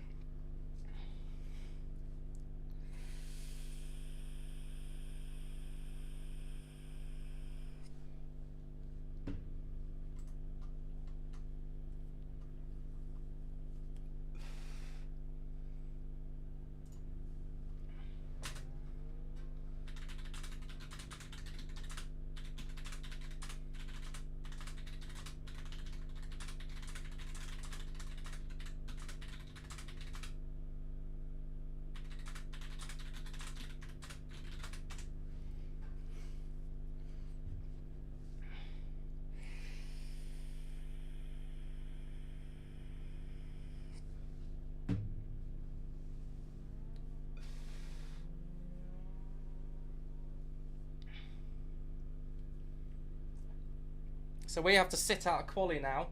So we have to sit out a quali now.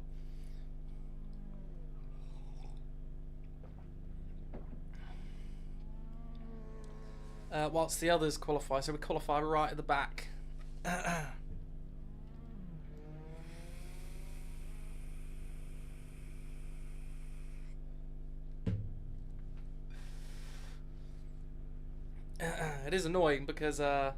Whilst the others qualify, so we qualify right at the back. It is annoying because I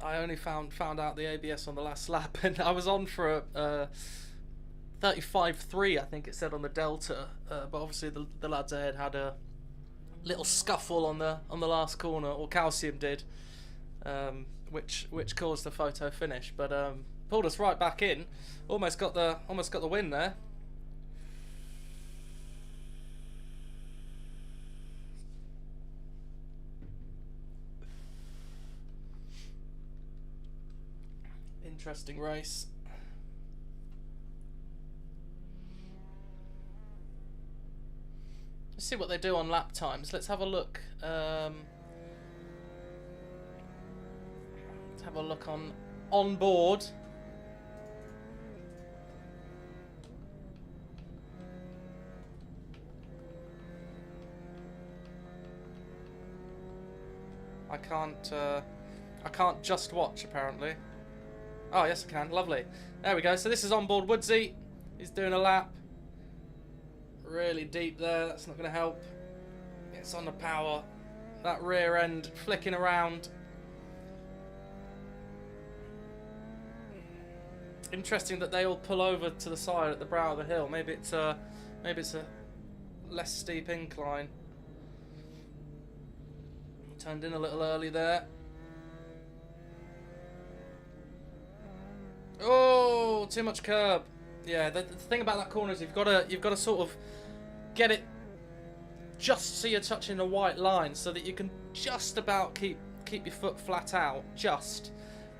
only found out the ABS on the last lap, and I was on for a 35.3, I think it said on the Delta, but obviously the lads ahead had a little scuffle on the last corner, or Calcium did, which caused the photo finish, but pulled us right back in. Almost got the win there. Interesting race. see what they do on lap times. Let's have a look. Let's have a look on board. I can't just watch apparently. Oh yes I can, lovely. There we go, so this is on board Woodsy. He's doing a lap. Really deep there, that's not going to help. It's on the power. That rear end flicking around. Interesting that they all pull over to the side at the brow of the hill. Maybe it's a less steep incline. Turned in a little early there. Oh, too much curb. Yeah, the thing about that corner is you've got to sort of get it just so you're touching the white line, so that you can just about keep your foot flat out,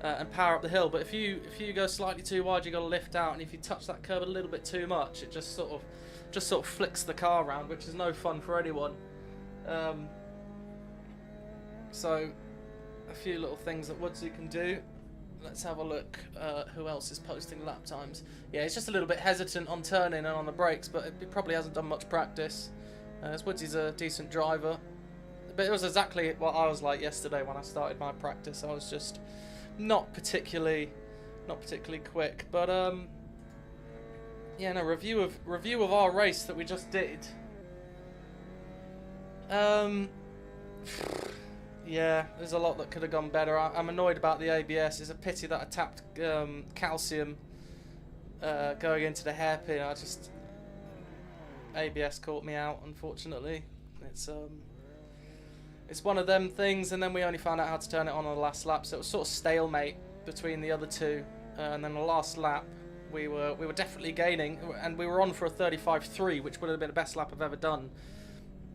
and power up the hill. But if you go slightly too wide, you got to lift out, and if you touch that curb a little bit too much, it just sort of flicks the car around, which is no fun for anyone. So a few little things that Woodsy can do. Let's have a look who else is posting lap times. Yeah, he's just a little bit hesitant on turning and on the brakes, but he probably hasn't done much practice. Woodsy's a decent driver, but it was exactly what I was like yesterday when I started my practice. I was just not particularly quick. But yeah, no, review of our race that we just did. Yeah, there's a lot that could have gone better. I'm annoyed about the ABS. It's a pity that I tapped calcium going into the hairpin. ABS caught me out, unfortunately. It's one of them things, and then we only found out how to turn it on the last lap, so it was sort of stalemate between the other two. And then the last lap, we were definitely gaining, and we were on for a 35.3, which would have been the best lap I've ever done.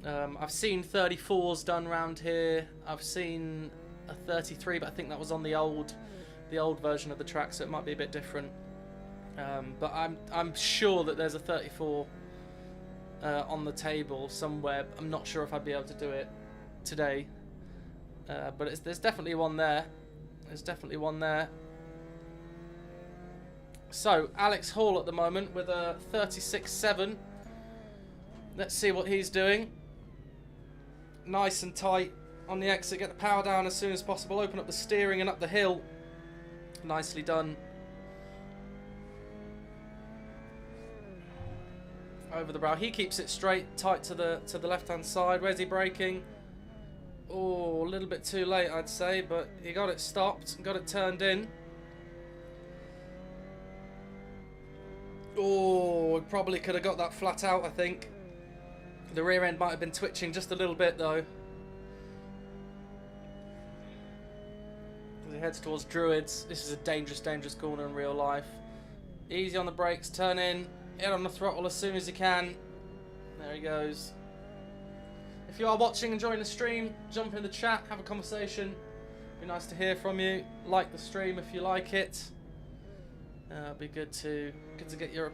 I've seen 34s done around here. I've seen a 33, but I think that was on the old version of the track, so it might be a bit different. But I'm sure that there's a 34 on the table somewhere. I'm not sure if I'd be able to do it today, but there's definitely one there. There's definitely one there. So Alex Hall at the moment with a 36.7. Let's see what he's doing. Nice and tight on the exit. Get the power down as soon as possible. Open up the steering and up the hill. Nicely done. Over the brow. He keeps it straight, tight to the left-hand side. Where's he braking? Oh, a little bit too late, I'd say, but he got it stopped, got it turned in. Oh, he probably could have got that flat out, I think. The rear end might have been twitching just a little bit, though. As he heads towards Druids. This is a dangerous, dangerous corner in real life. Easy on the brakes, turn in, hit on the throttle as soon as you can. There he goes. If you are watching and enjoying the stream, jump in the chat, have a conversation. Be nice to hear from you. Like the stream if you like it. It'd be good to get your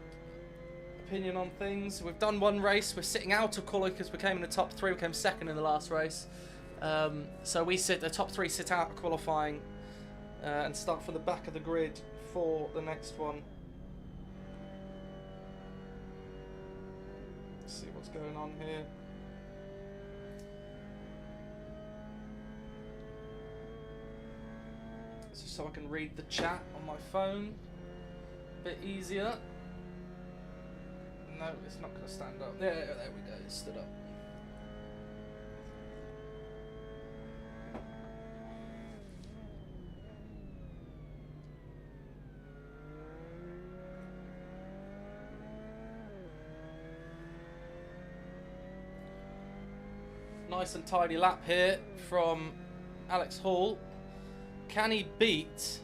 opinion on things. We've done one race. We're sitting out of qualifying because we came in the top 3. We came second in the last race. So the top 3 sit out of qualifying and start from the back of the grid for the next one. Let's see what's going on here. So I can read the chat on my phone a bit easier. No, it's not going to stand up. There we go, it stood up. Nice and tidy lap here from Alex Hall. Can he beat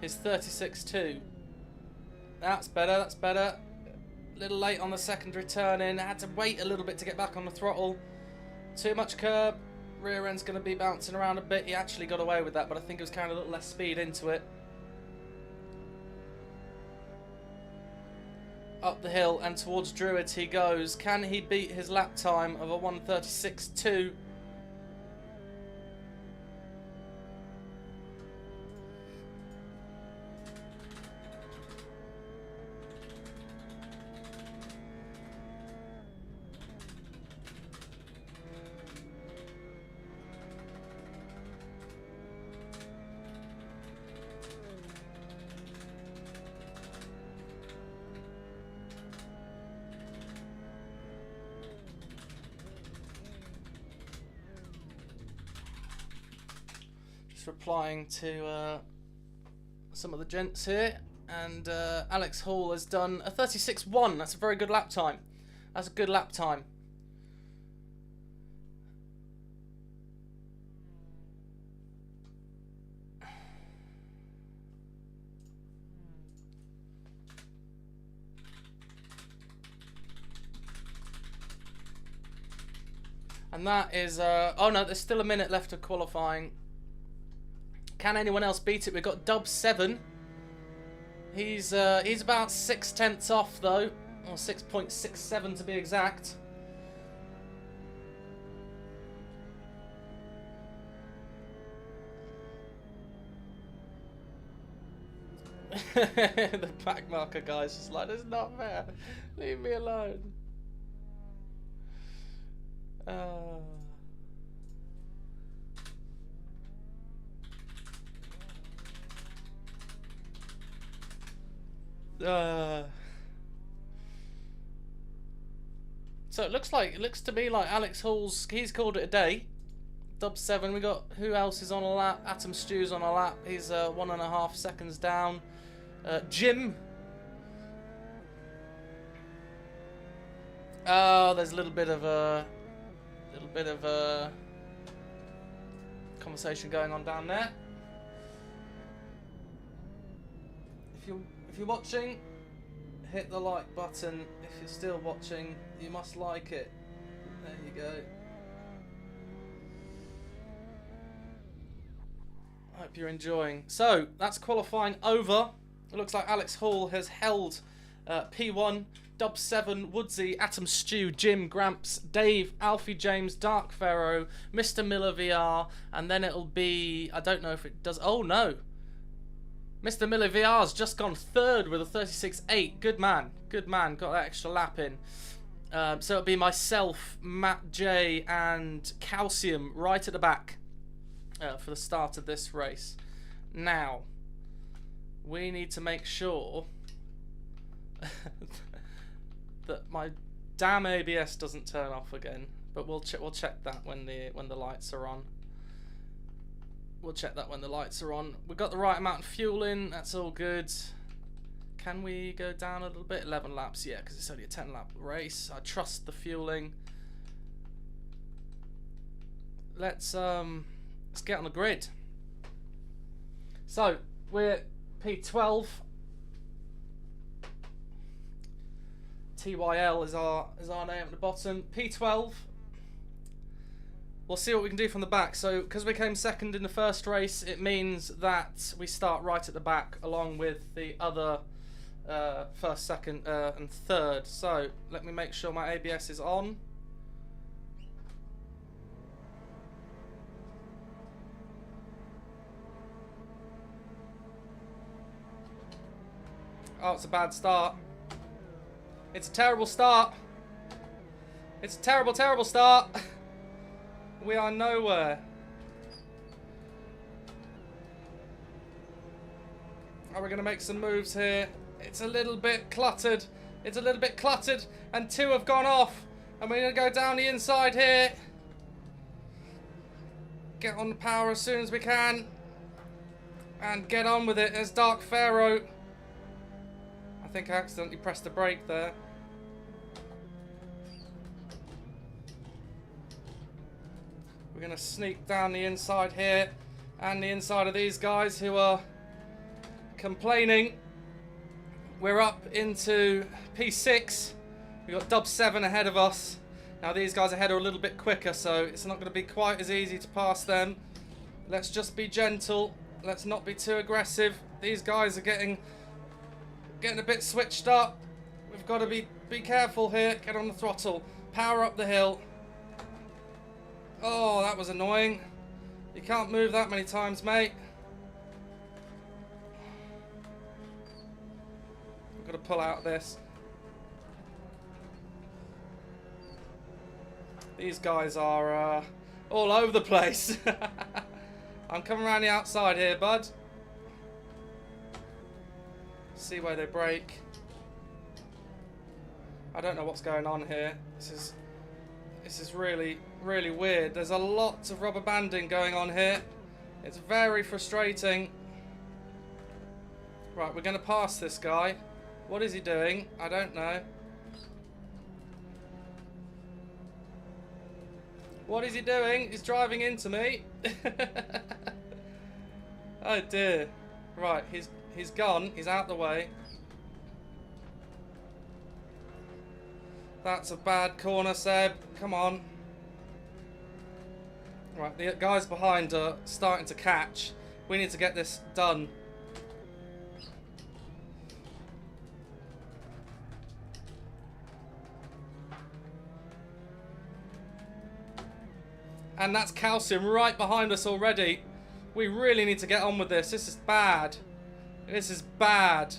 his 36.2? That's better, that's better. A little late on the secondary turn in. Had to wait a little bit to get back on the throttle. Too much curb. Rear end's going to be bouncing around a bit. He actually got away with that, but I think it was carrying a little less speed into it. Up the hill and towards Druid he goes. Can he beat his lap time of a 1:36.2? Replying to some of the gents here, and Alex Hall has done a 36.1. That's a very good lap time. That's a good lap time. And that is oh no, there's still a minute left of qualifying. Can anyone else beat it? We've got Dub 7. He's about 0.6 off though, or 6.67 to be exact. The back marker guy's just like, it's not fair. Leave me alone. So it looks to me like Alex Hall's, he's called it a day. Dub 7. We got, who else is on a lap? Atom Stew's on a lap. He's 1.5 seconds down. Jim. Oh, there's a little bit of a conversation going on down there. If you're watching, hit the like button. If you're still watching, you must like it. There you go. I hope you're enjoying. So, that's qualifying over. It looks like Alex Hall has held P1, Dub 7, Woodsy, Atom Stew, Jim, Gramps, Dave, Alfie James, Dark Pharaoh, Mr. Miller VR, and then it'll be, I don't know if it does, oh no. Mr. Miller VR's just gone third with a 36.8. Good man, got that extra lap in. So it'll be myself, Matt J, and Calcium right at the back for the start of this race. Now, we need to make sure that my damn ABS doesn't turn off again. But we'll check that when the lights are on. We'll check that when the lights are on. We've got the right amount of fuel in. That's all good. Can we go down a little bit? 11 laps, yeah, because it's only a 10-lap race. I trust the fueling. Let's get on the grid. So we're P12. TYL is our name at the bottom. P12. We'll see what we can do from the back. So, because we came second in the first race, it means that we start right at the back, along with the other first, second, and third. So, let me make sure my ABS is on. Oh, it's a bad start. It's a terrible start. It's a terrible, terrible start. We are nowhere. Are we going to make some moves here? It's a little bit cluttered. It's a little bit cluttered. And two have gone off. And we're going to go down the inside here. Get on the power as soon as we can. And get on with it as Dark Pharaoh. I think I accidentally pressed the brake there. We're going to sneak down the inside here and the inside of these guys who are complaining. We're up into P6. We've got Dub 7 ahead of us. Now these guys ahead are a little bit quicker, so it's not going to be quite as easy to pass them. Let's just be gentle. Let's not be too aggressive. These guys are getting a bit switched up. We've got to be careful here. Get on the throttle. Power up the hill. Oh, that was annoying. You can't move that many times, mate. We've got to pull out of this. These guys are all over the place. I'm coming around the outside here, bud. See where they break. I don't know what's going on here. This is really, really weird. There's a lot of rubber banding going on here. It's very frustrating. Right, we're going to pass this guy. What is he doing? I don't know. What is he doing? He's driving into me. Oh dear. Right, he's gone. He's out the way. That's a bad corner, Seb. Come on. Right, the guys behind are starting to catch. We need to get this done. And that's calcium right behind us already. We really need to get on with this. This is bad. This is bad.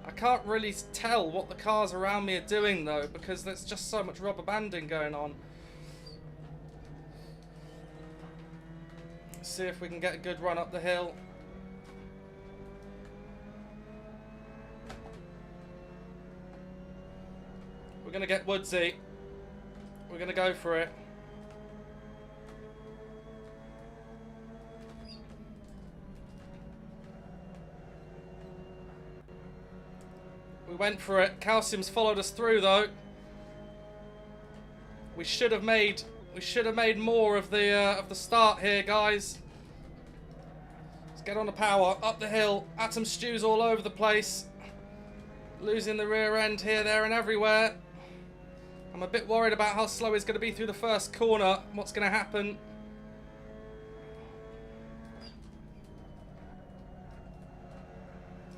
I can't really tell what the cars around me are doing though, because there's just so much rubber banding going on. Let's see if we can get a good run up the hill. We're going to get woodsy. We're going to go for it. We went for it. Calcium's followed us through though. We should have made more of the start here, guys. Let's get on the power up the hill. Atom stews all over the place. Losing the rear end here, there, and everywhere. I'm a bit worried about how slow he's going to be through the first corner. What's going to happen?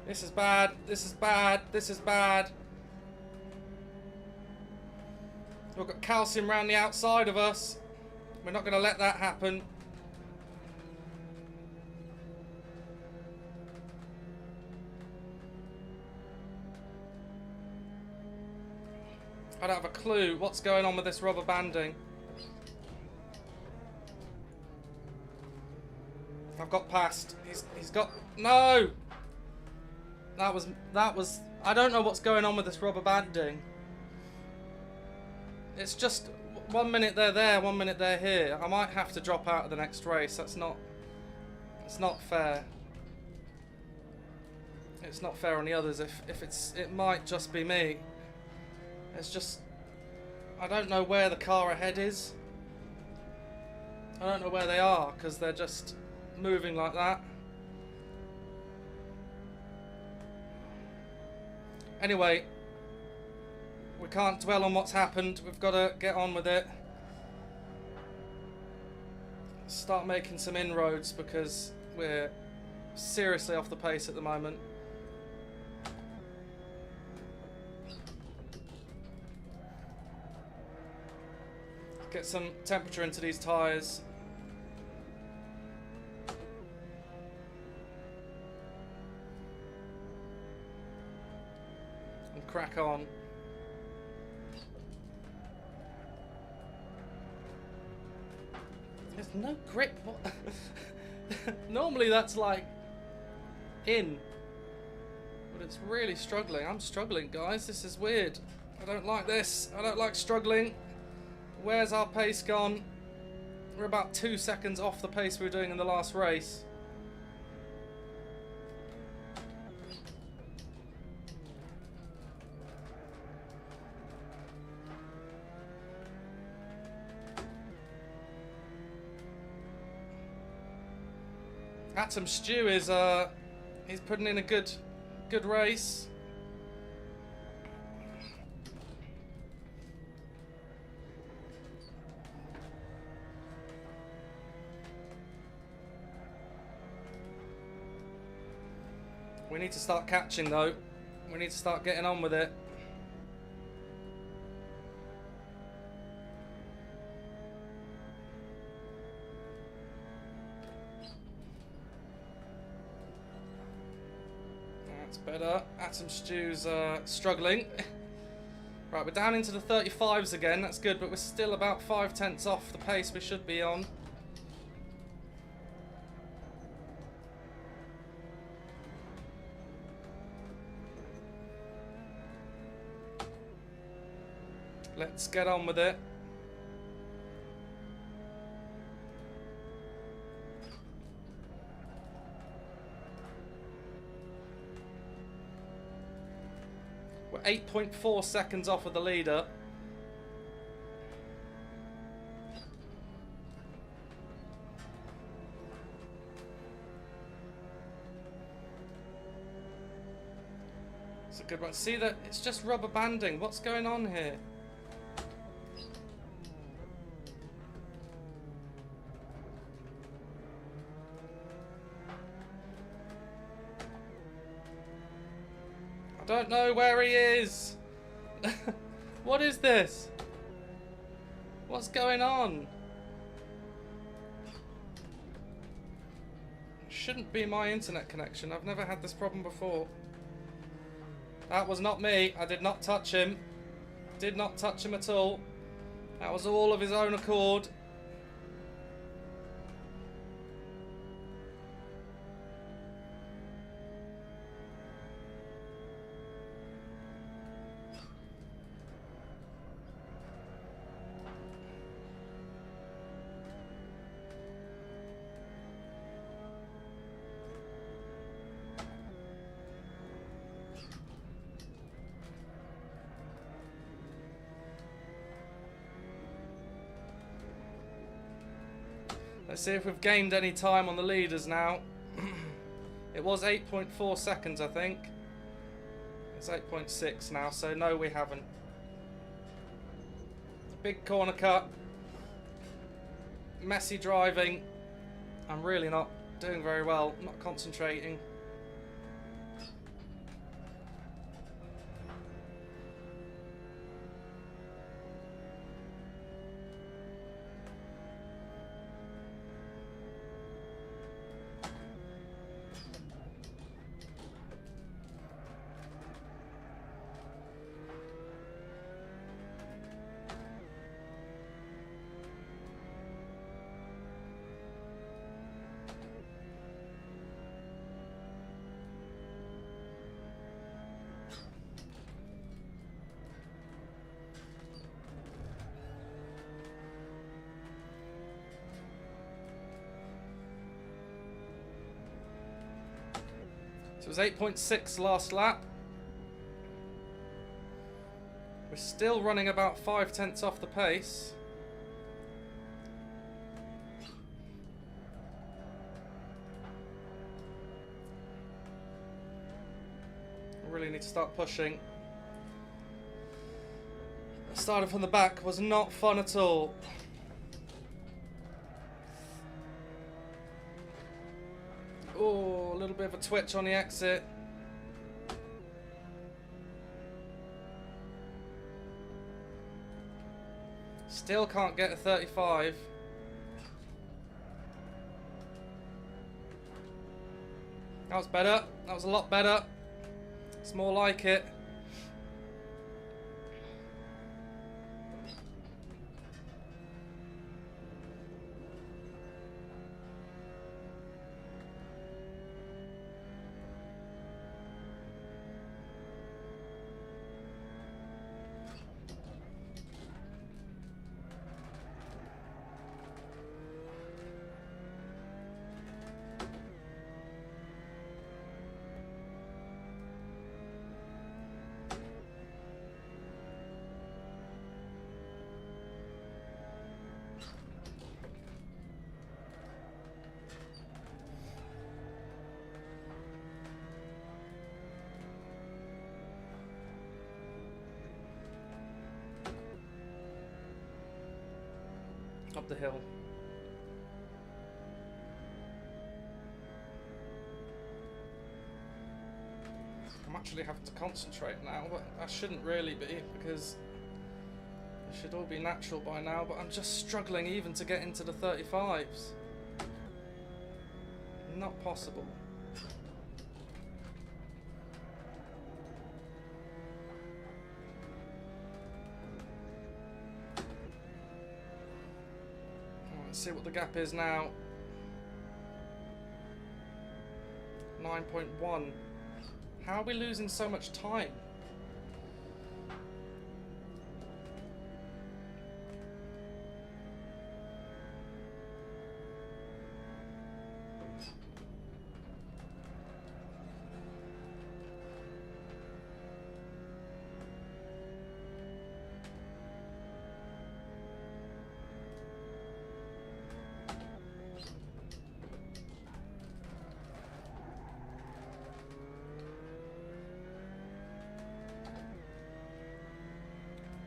This is bad. This is bad. This is bad. We've got calcium around the outside of us. We're not going to let that happen. I don't have a clue what's going on with this rubber banding. I've got past. He's got... No! That was... I don't know what's going on with this rubber banding. It's just 1 minute they're there, 1 minute they're here. I might have to drop out of the next race. That's not... It's not fair. It's not fair on the others. If it's... It might just be me. It's just... I don't know where the car ahead is. I don't know where they are, because they're just moving like that. Anyway, we can't dwell on what's happened. We've got to get on with it. Start making some inroads, because we're seriously off the pace at the moment. Get some temperature into these tyres. And crack on. There's no grip. What? Normally that's like in. But it's really struggling. I'm struggling, guys. This is weird. I don't like this. I don't like struggling. Where's our pace gone? We're about 2 seconds off the pace we were doing in the last race. Atom Stew is he's putting in a good race. We need to start catching though. We need to start getting on with it. That's better. Atom Stew's struggling. Right, we're down into the 35s again. That's good, but we're still about 5/10 off the pace we should be on. Let's get on with it. We're 8.4 seconds off of the leader. It's a good one. See that? It's just rubber banding. What's going on here? I don't know where he is. What is this? What's going on? Shouldn't be my internet connection. I've never had this problem before. That was not me. I did not touch him. Did not touch him at all. That was all of his own accord. Let's see if we've gained any time on the leaders now. It was 8.4 seconds, I think. It's 8.6 now, so no, we haven't. Big corner cut. Messy driving. I'm really not doing very well. I'm not concentrating. So it was 8.6 last lap. We're still running about 5/10 off the pace. I really need to start pushing. Starting from the back was not fun at all. Oh, a little bit of a twitch on the exit. Still can't get a 35. That was better. That was a lot better. It's more like it. Up the hill. I'm actually having to concentrate now, but I shouldn't really be because it should all be natural by now, but I'm just struggling even to get into the 35s. Not possible. Let's see what the gap is now. 9.1. How are we losing so much time?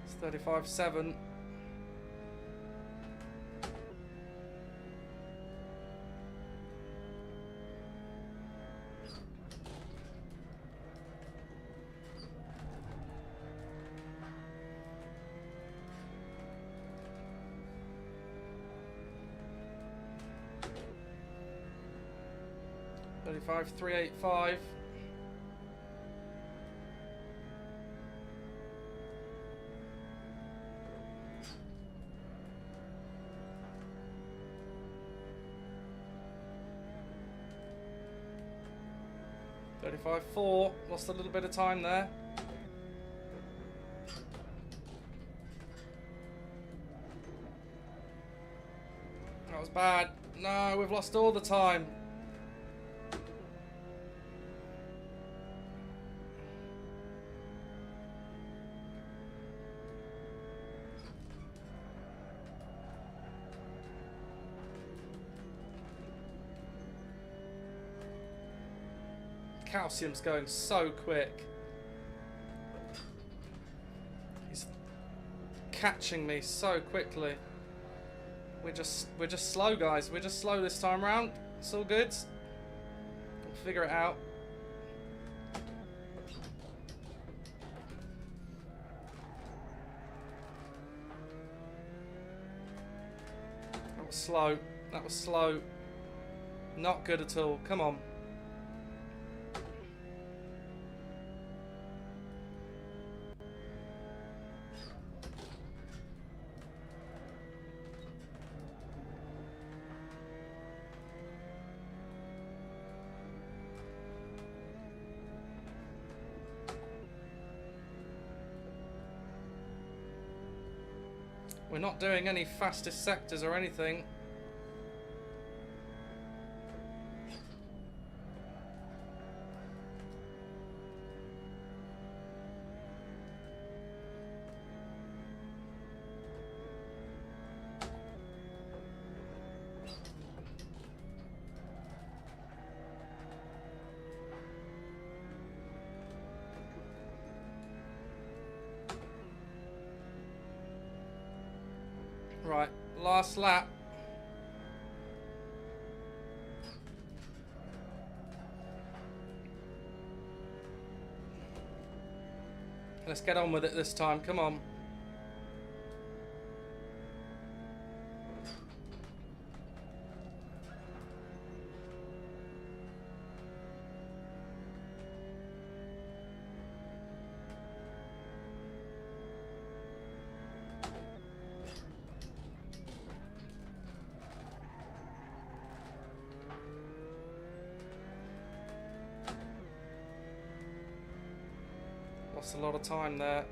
It's 35.7. Thirty-five, 385. Thirty-five, 4. Lost a little bit of time there. That was bad. No, we've lost all the time. Calcium's going so quick. He's catching me so quickly. We're just slow, guys. We're just slow this time around. It's all good. We'll figure it out. That was slow. That was slow. Not good at all. Come on. We're not doing any fastest sectors or anything. Right, last lap. Let's get on with it this time, come on. Lost a lot of time there.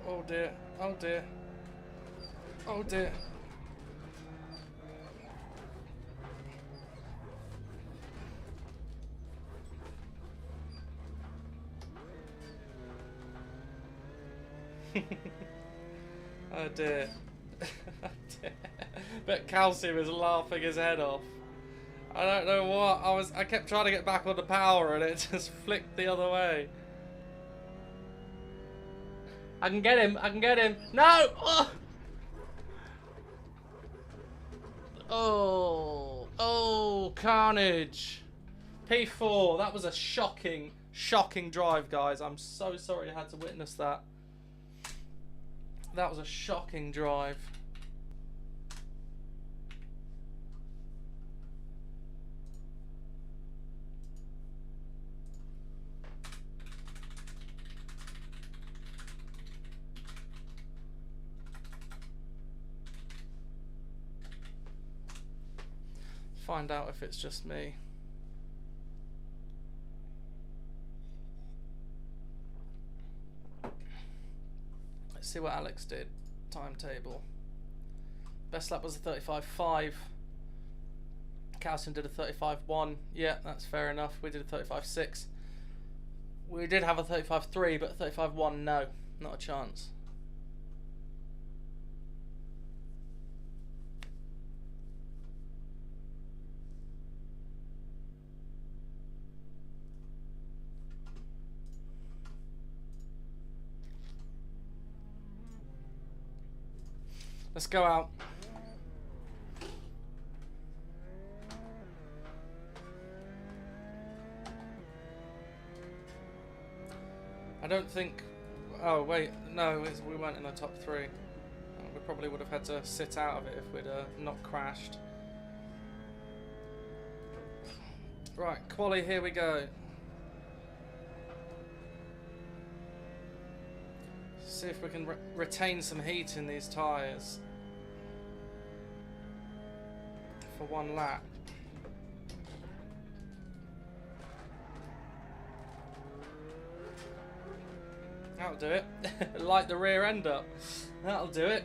Oh dear, oh dear, oh dear. Oh dear. But Calcium is laughing his head off. I don't know what, I kept trying to get back on the power and it just flicked the other way. I can get him, I can get him. No! Oh! Oh, oh, carnage. P4, that was a shocking, shocking drive, guys. I'm so sorry I had to witness that. That was a shocking drive. Find out if it's just me. Let's see what Alex did. Timetable. Best lap was a 35.5. Calcium did a 35.1. Yeah, that's fair enough. We did a 35.6. We did have a 35.3, but a 35.1, no. Not a chance. Let's go out. I don't think... Oh, wait. No, we weren't in the top 3. We probably would have had to sit out of it if we'd not crashed. Right, quali, here we go. See if we can retain some heat in these tyres for one lap. That'll do it. Light the rear end up. That'll do it.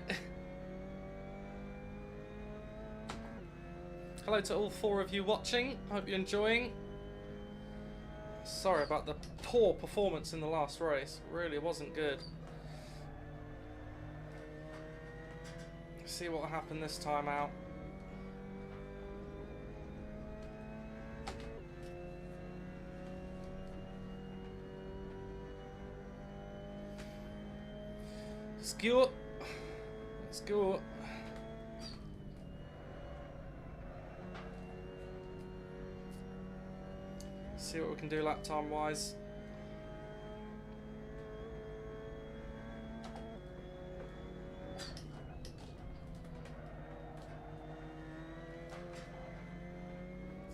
Hello to all 4 of you watching. Hope you're enjoying. Sorry about the poor performance in the last race. Really wasn't good. See what will happen this time out. Let's go. Let's go. See what we can do lap time wise.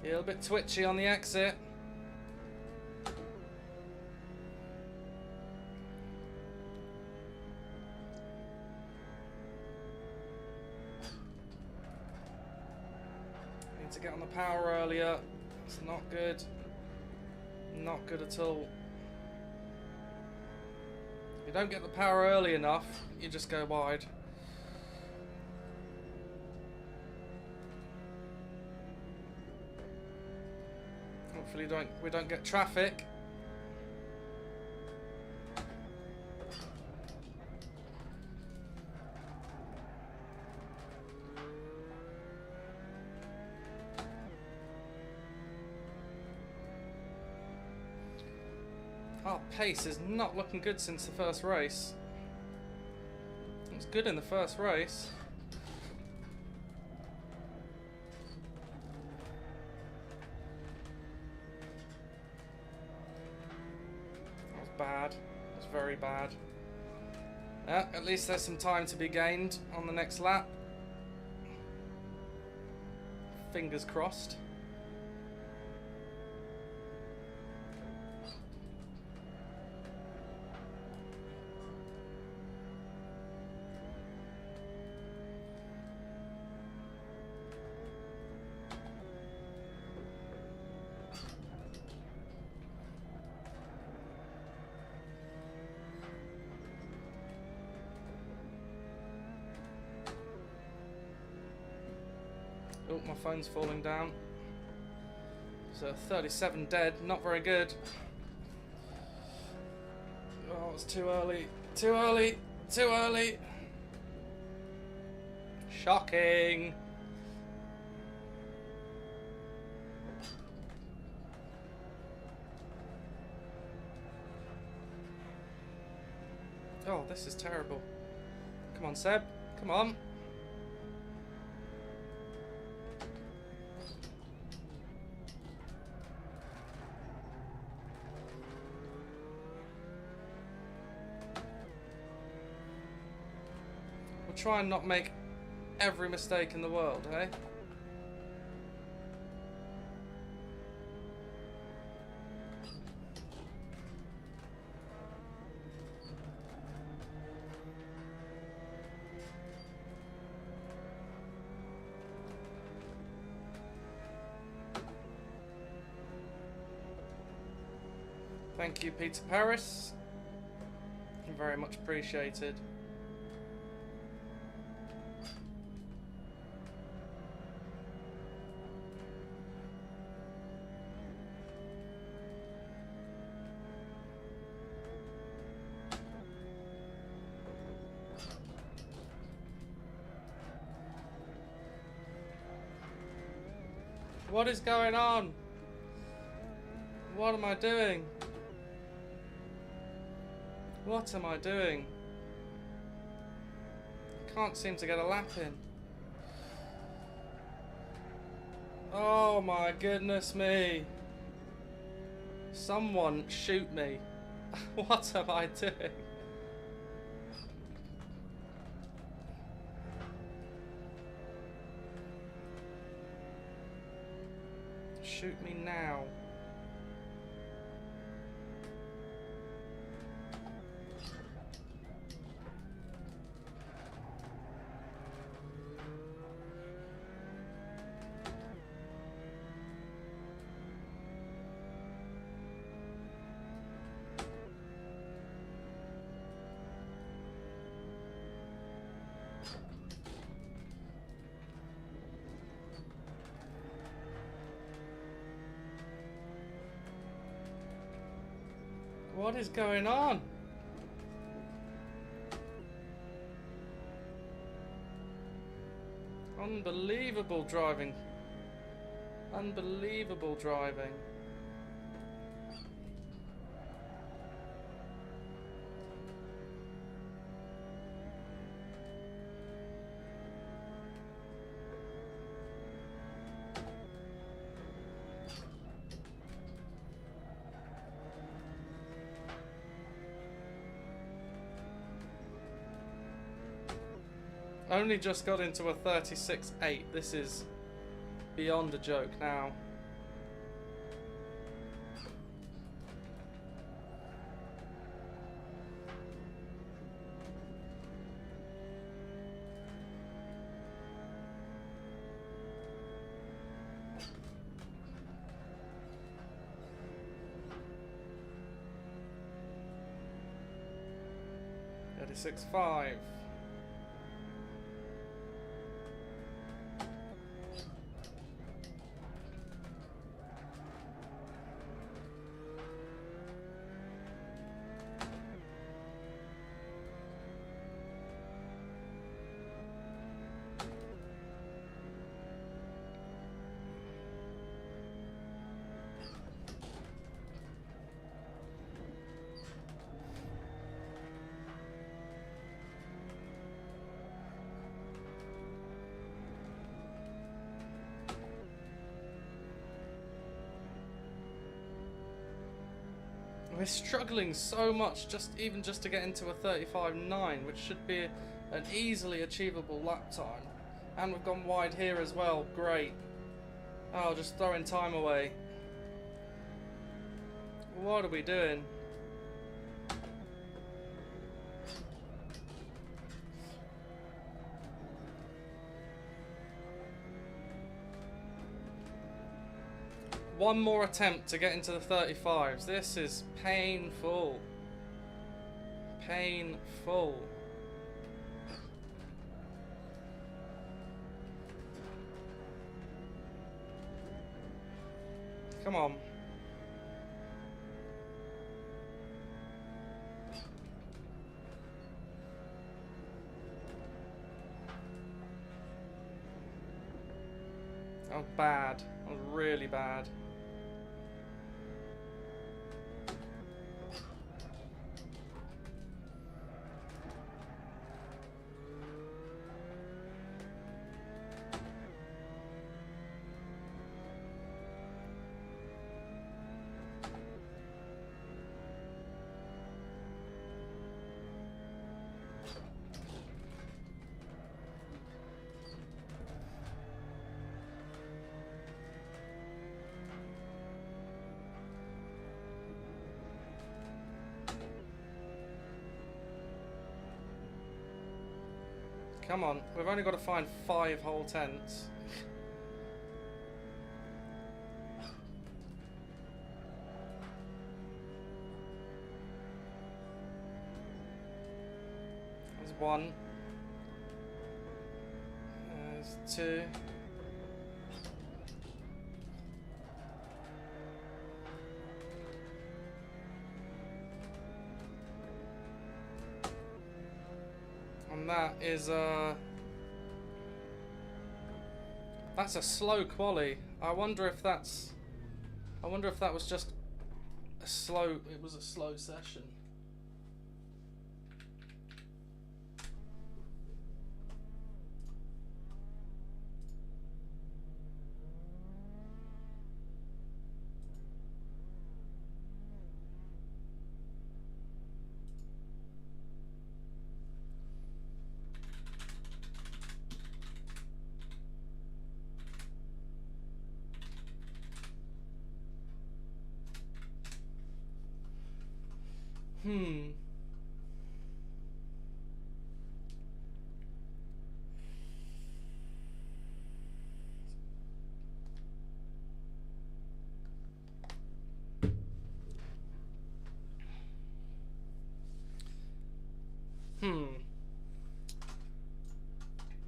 A little bit twitchy on the exit. Need to get on the power earlier. It's not good. Not good at all. If you don't get the power early enough, you just go wide. Hopefully we don't get traffic. Our pace is not looking good since the first race. It was good in the first race. Bad. It was very bad. At least there's some time to be gained on the next lap. Fingers crossed. Oh, my phone's falling down. So 37 dead, not very good. Oh, it's too early. Too early. Too early. Shocking. Oh, this is terrible. Come on, Seb. Come on. try and not make every mistake in the world, eh? Thank you, Peter Paris. Very much appreciated. What is going on? What am I doing? What am I doing? Can't seem to get a lap in. Oh my goodness me. Someone shoot me. What am I doing? Shoot me now. What is going on? Unbelievable driving. Unbelievable driving. Only just got into a 36.8. This is beyond a joke now. .5. We're struggling so much even just to get into a 35.9, which should be an easily achievable lap time. And we've gone wide here as well. Great. Oh, just throwing time away. What are we doing? One more attempt to get into the 35s. This is painful. Painful. Come on. That was bad. That was really bad. Come on, we've only got to find 5 whole tents. There's 1. There's 2. And that is that's a slow quali. I wonder if that was just a slow. It was a slow session.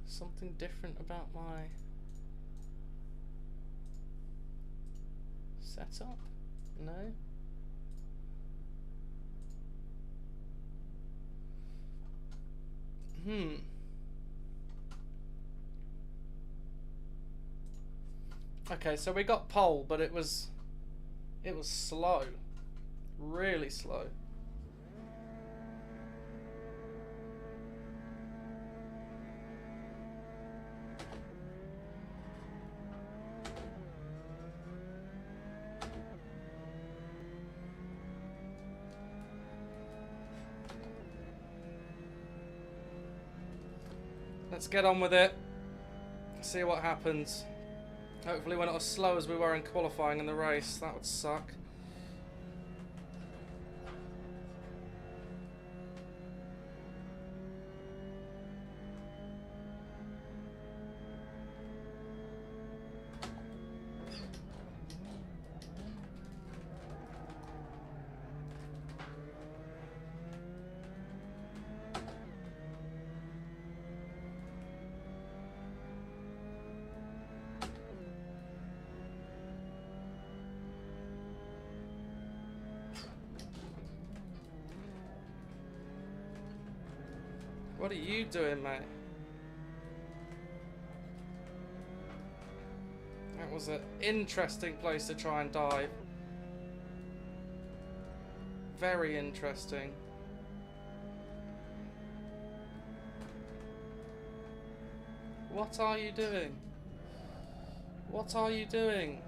Something different about my setup? No? Okay, so we got pole, but it was slow. Really slow. Let's get on with it. See what happens. Hopefully we're not as slow as we were in qualifying in the race. That would suck. What are you doing, mate? That was an interesting place to try and dive. Very interesting. What are you doing? What are you doing?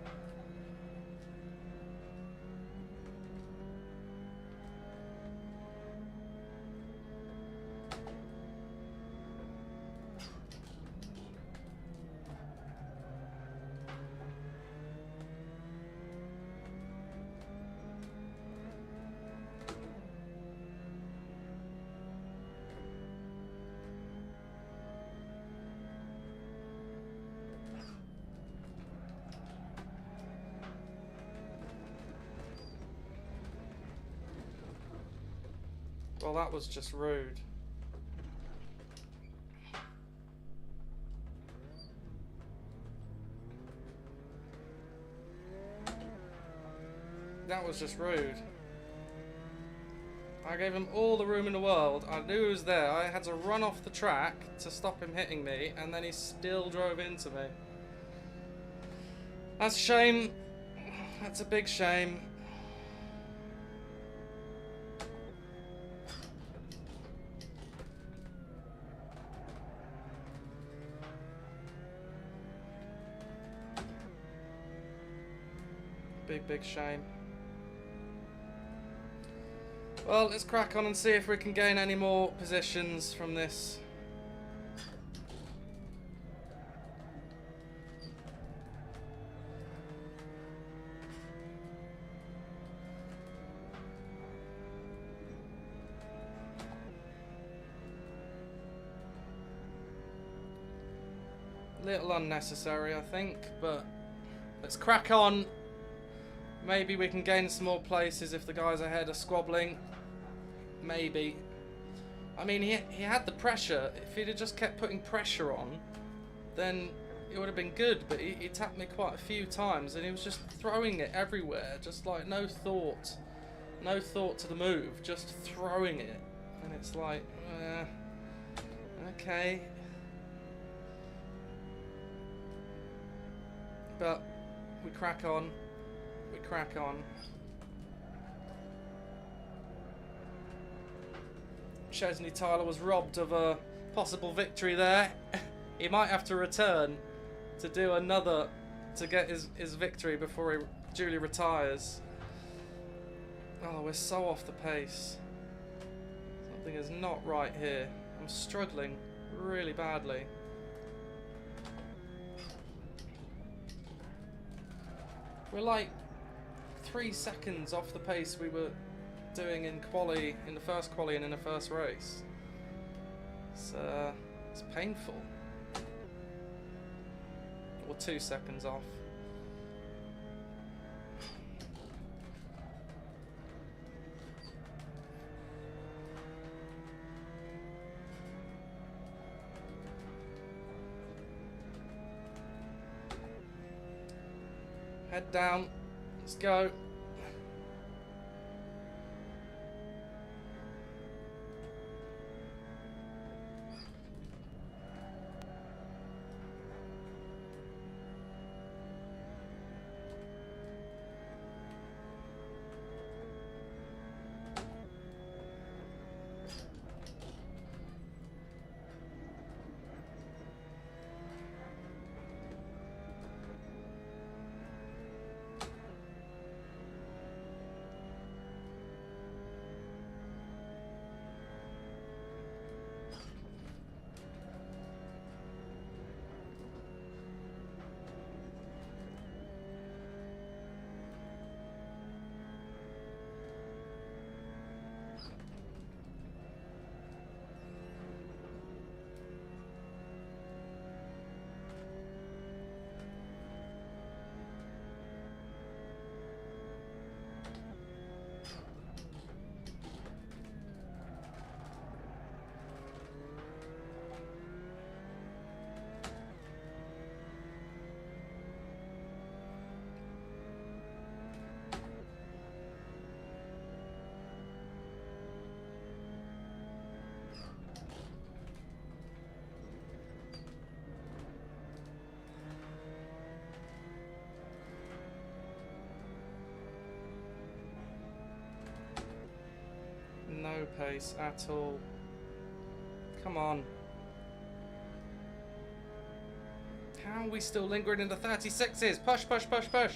Well, that was just rude. That was just rude. I gave him all the room in the world. I knew he was there. I had to run off the track to stop him hitting me, and then he still drove into me. That's a shame. That's a big shame. Big shame. Well, let's crack on and see if we can gain any more positions from this. Little unnecessary, I think, but let's crack on. Maybe we can gain some more places if the guys ahead are squabbling. Maybe. I mean, he had the pressure. If he'd have just kept putting pressure on, then it would have been good, but he tapped me quite a few times and he was just throwing it everywhere, just like no thought to the move, just throwing it. And it's like, okay. But we crack on. We crack on. Chesney Tyler was robbed of a possible victory there. He might have to return to do another to get his victory before he duly retires. Oh, we're so off the pace. Something is not right here. I'm struggling really badly. We're like 3 seconds off the pace we were doing in quali, in the first quali and in the first race. It's painful. Or 2 seconds off. Head down. Let's go. No pace at all. Come on. How are we still lingering in the 36s? Push, push, push, push.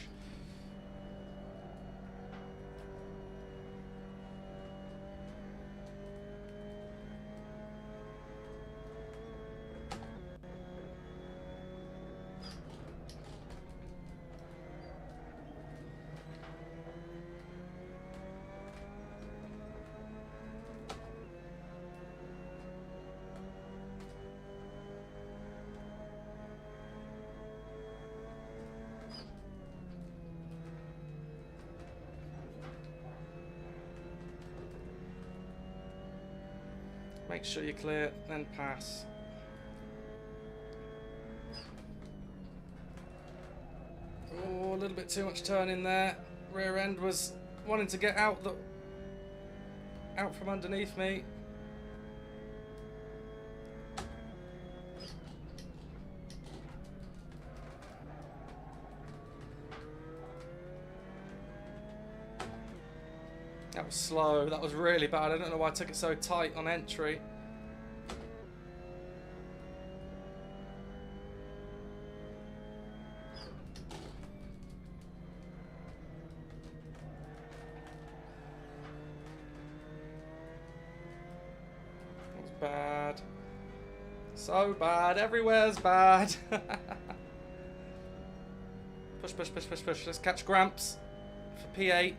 Make sure you clear, then pass. Oh, a little bit too much turn in there. Rear end was wanting to get out from underneath me. That was slow. That was really bad. I don't know why I took it so tight on entry. That was bad. So bad. Everywhere's bad. Push, push, push, push, push. Let's catch Gramps for P8.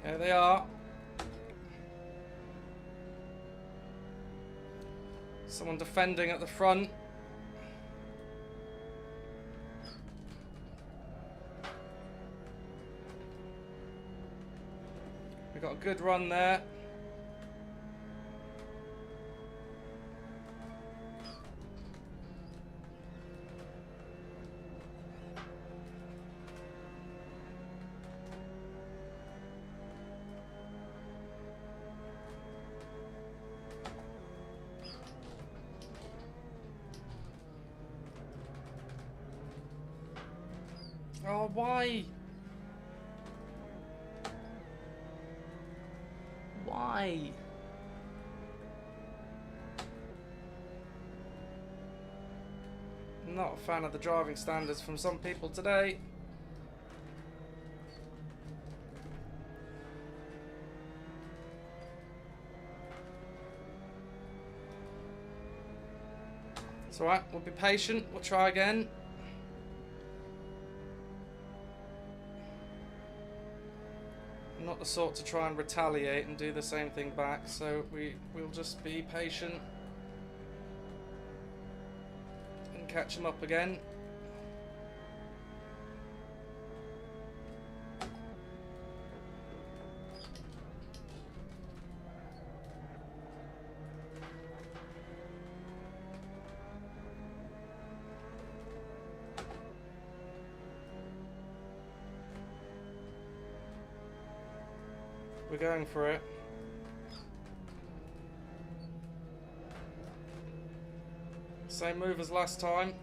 There they are. Someone defending at the front. We got a good run there. Oh, why? Why? I'm not a fan of the driving standards from some people today. It's alright, we'll be patient, we'll try again. I'm not the sort to try and retaliate and do the same thing back, so we'll just be patient and catch them up again. We're going for it. Same move as last time.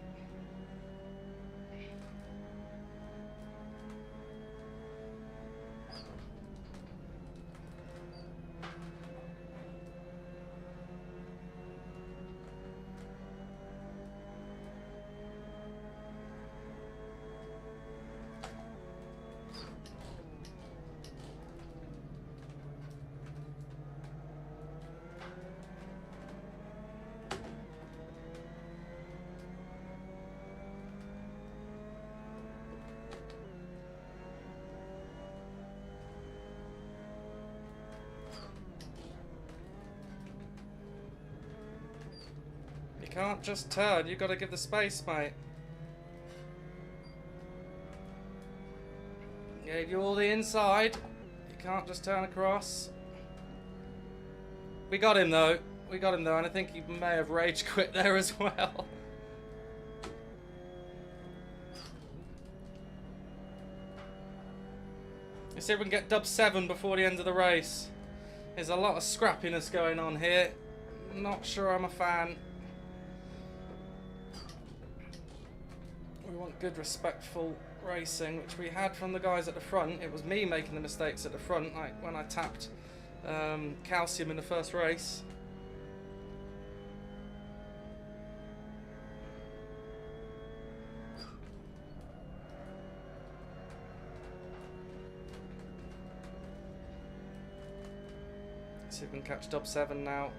You can't just turn, you've got to give the space, mate. Gave you all the inside. You can't just turn across. We got him though. We got him though, and I think he may have rage quit there as well. Let's see if we can get dub 7 before the end of the race. There's a lot of scrappiness going on here. Not sure I'm a fan. We want good, respectful racing, which we had from the guys at the front. It was me making the mistakes at the front, like when I tapped calcium in the first race. Let's see if we can catch dub 7 now.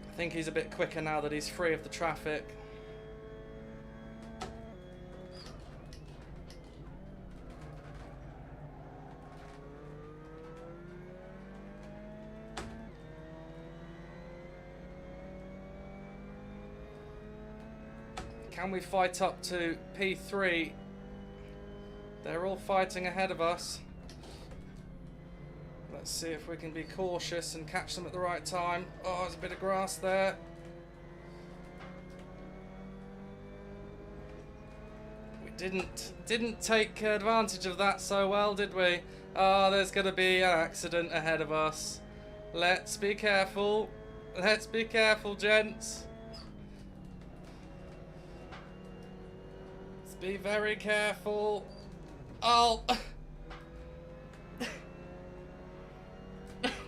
I think he's a bit quicker now that he's free of the traffic. Can we fight up to P3? They're all fighting ahead of us. Let's see if we can be cautious and catch them at the right time. Oh, there's a bit of grass there. We didn't take advantage of that so well, did we? Oh, there's going to be an accident ahead of us. Let's be careful. Let's be careful, gents. Let's be very careful. Oh!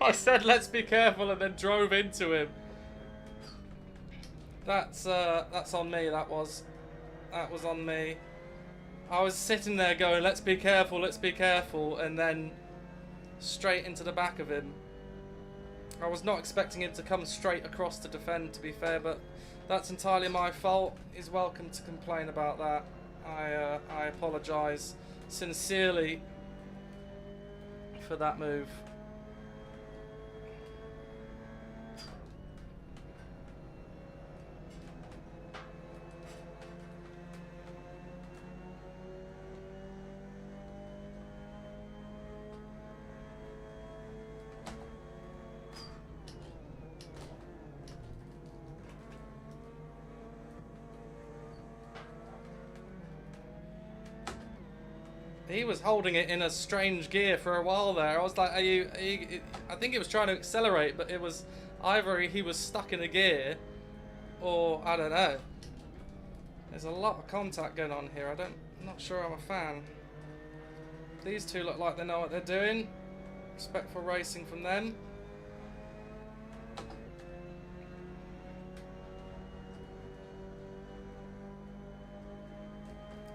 I said let's be careful and then drove into him. That's on me. That was on me. I was sitting there going let's be careful, and then straight into the back of him. I was not expecting him to come straight across to defend, to be fair, but that's entirely my fault. He's welcome to complain about that. I apologise sincerely for that move. He was holding it in a strange gear for a while there. I was like, are you I think he was trying to accelerate, but it was either he was stuck in a gear or I don't know. There's a lot of contact going on here. I'm not sure I'm a fan. These two look like they know what they're doing. Respectful racing from them.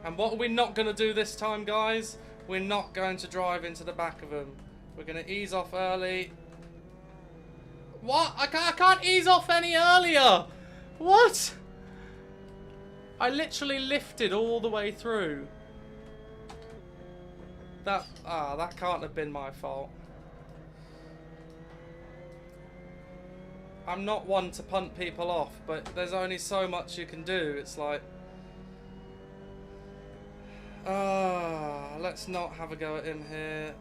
And what are we not going to do this time, guys? We're not going to drive into the back of them. We're going to ease off early. What? I can't ease off any earlier. What? I literally lifted all the way through. That can't have been my fault. I'm not one to punt people off, but there's only so much you can do. It's like... let's not have a go at him here.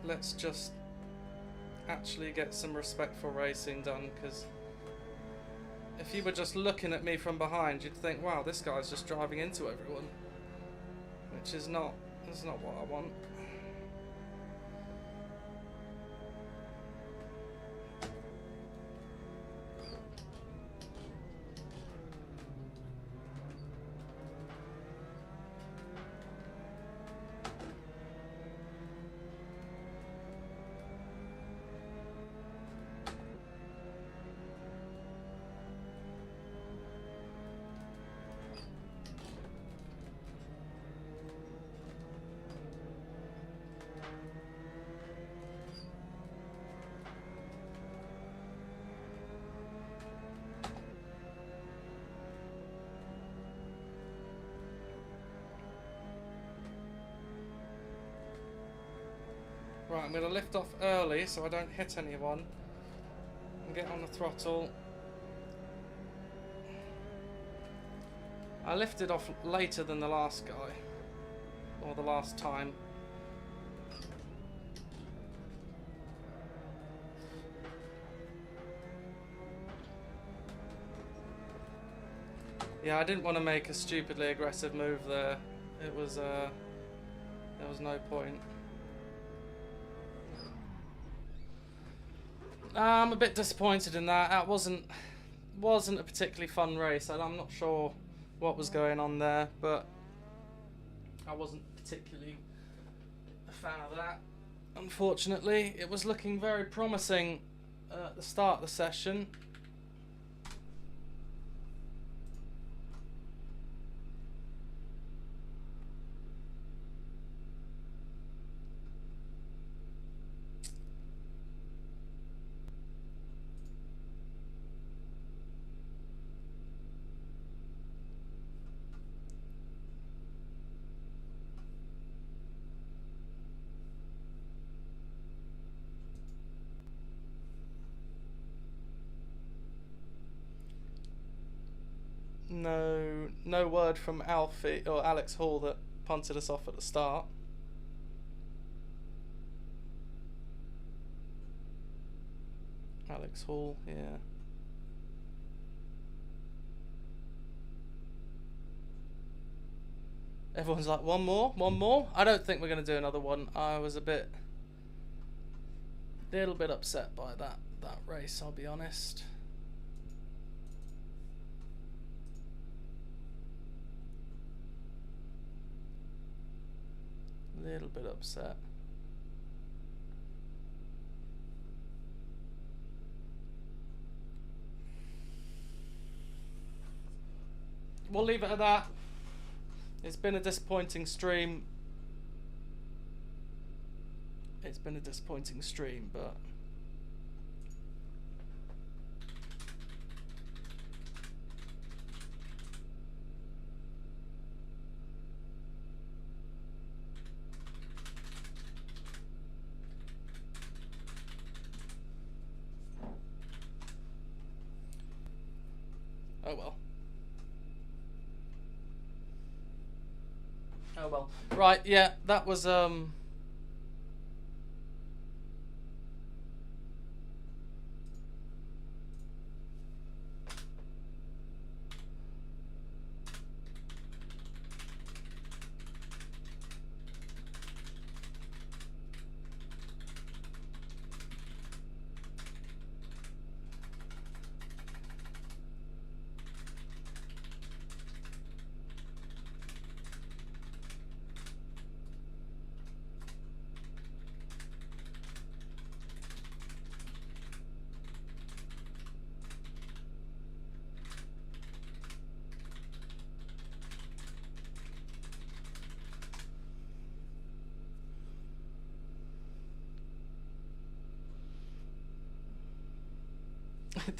Let's just actually get some respectful racing done, because if you were just looking at me from behind, you'd think, wow, this guy's just driving into everyone, which is not, that's not what I want. Right, I'm going to lift off early so I don't hit anyone and get on the throttle. I lifted off later than the last guy, or the last time. Yeah, I didn't want to make a stupidly aggressive move there. It was, there was no point. I'm a bit disappointed in that. That wasn't a particularly fun race, and I'm not sure what was going on there, but I wasn't particularly a fan of that. Unfortunately, it was looking very promising at the start of the session. No word from Alfie or Alex Hall that punted us off at the start. Alex Hall, yeah. Everyone's like, one more? One more? I don't think we're going to do another one. I was a little bit upset by that race, I'll be honest. Little bit upset. We'll leave it at that. It's been a disappointing stream. it's been a disappointing stream, but oh well. Oh well. Right, yeah, that was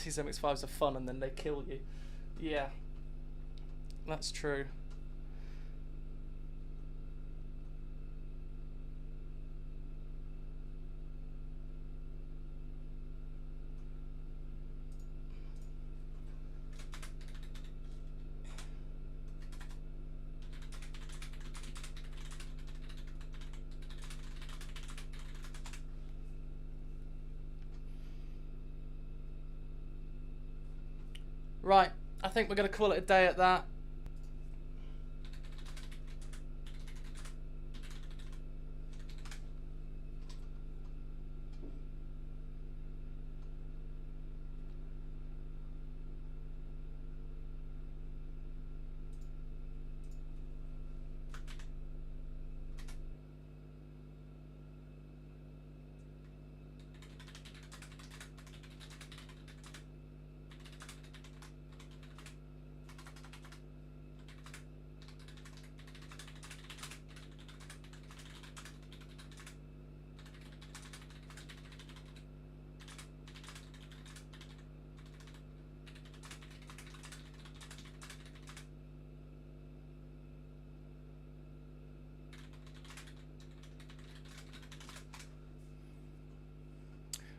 these MX-5s are fun and then they kill you. Yeah, that's true. Right, I think we're going to call it a day at that.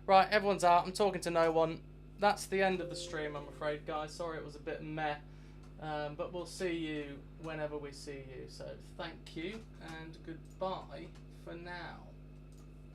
Right, everyone's out. I'm talking to no one. That's the end of the stream, I'm afraid, guys. Sorry it was a bit meh. But we'll see you whenever we see you. So thank you and goodbye for now.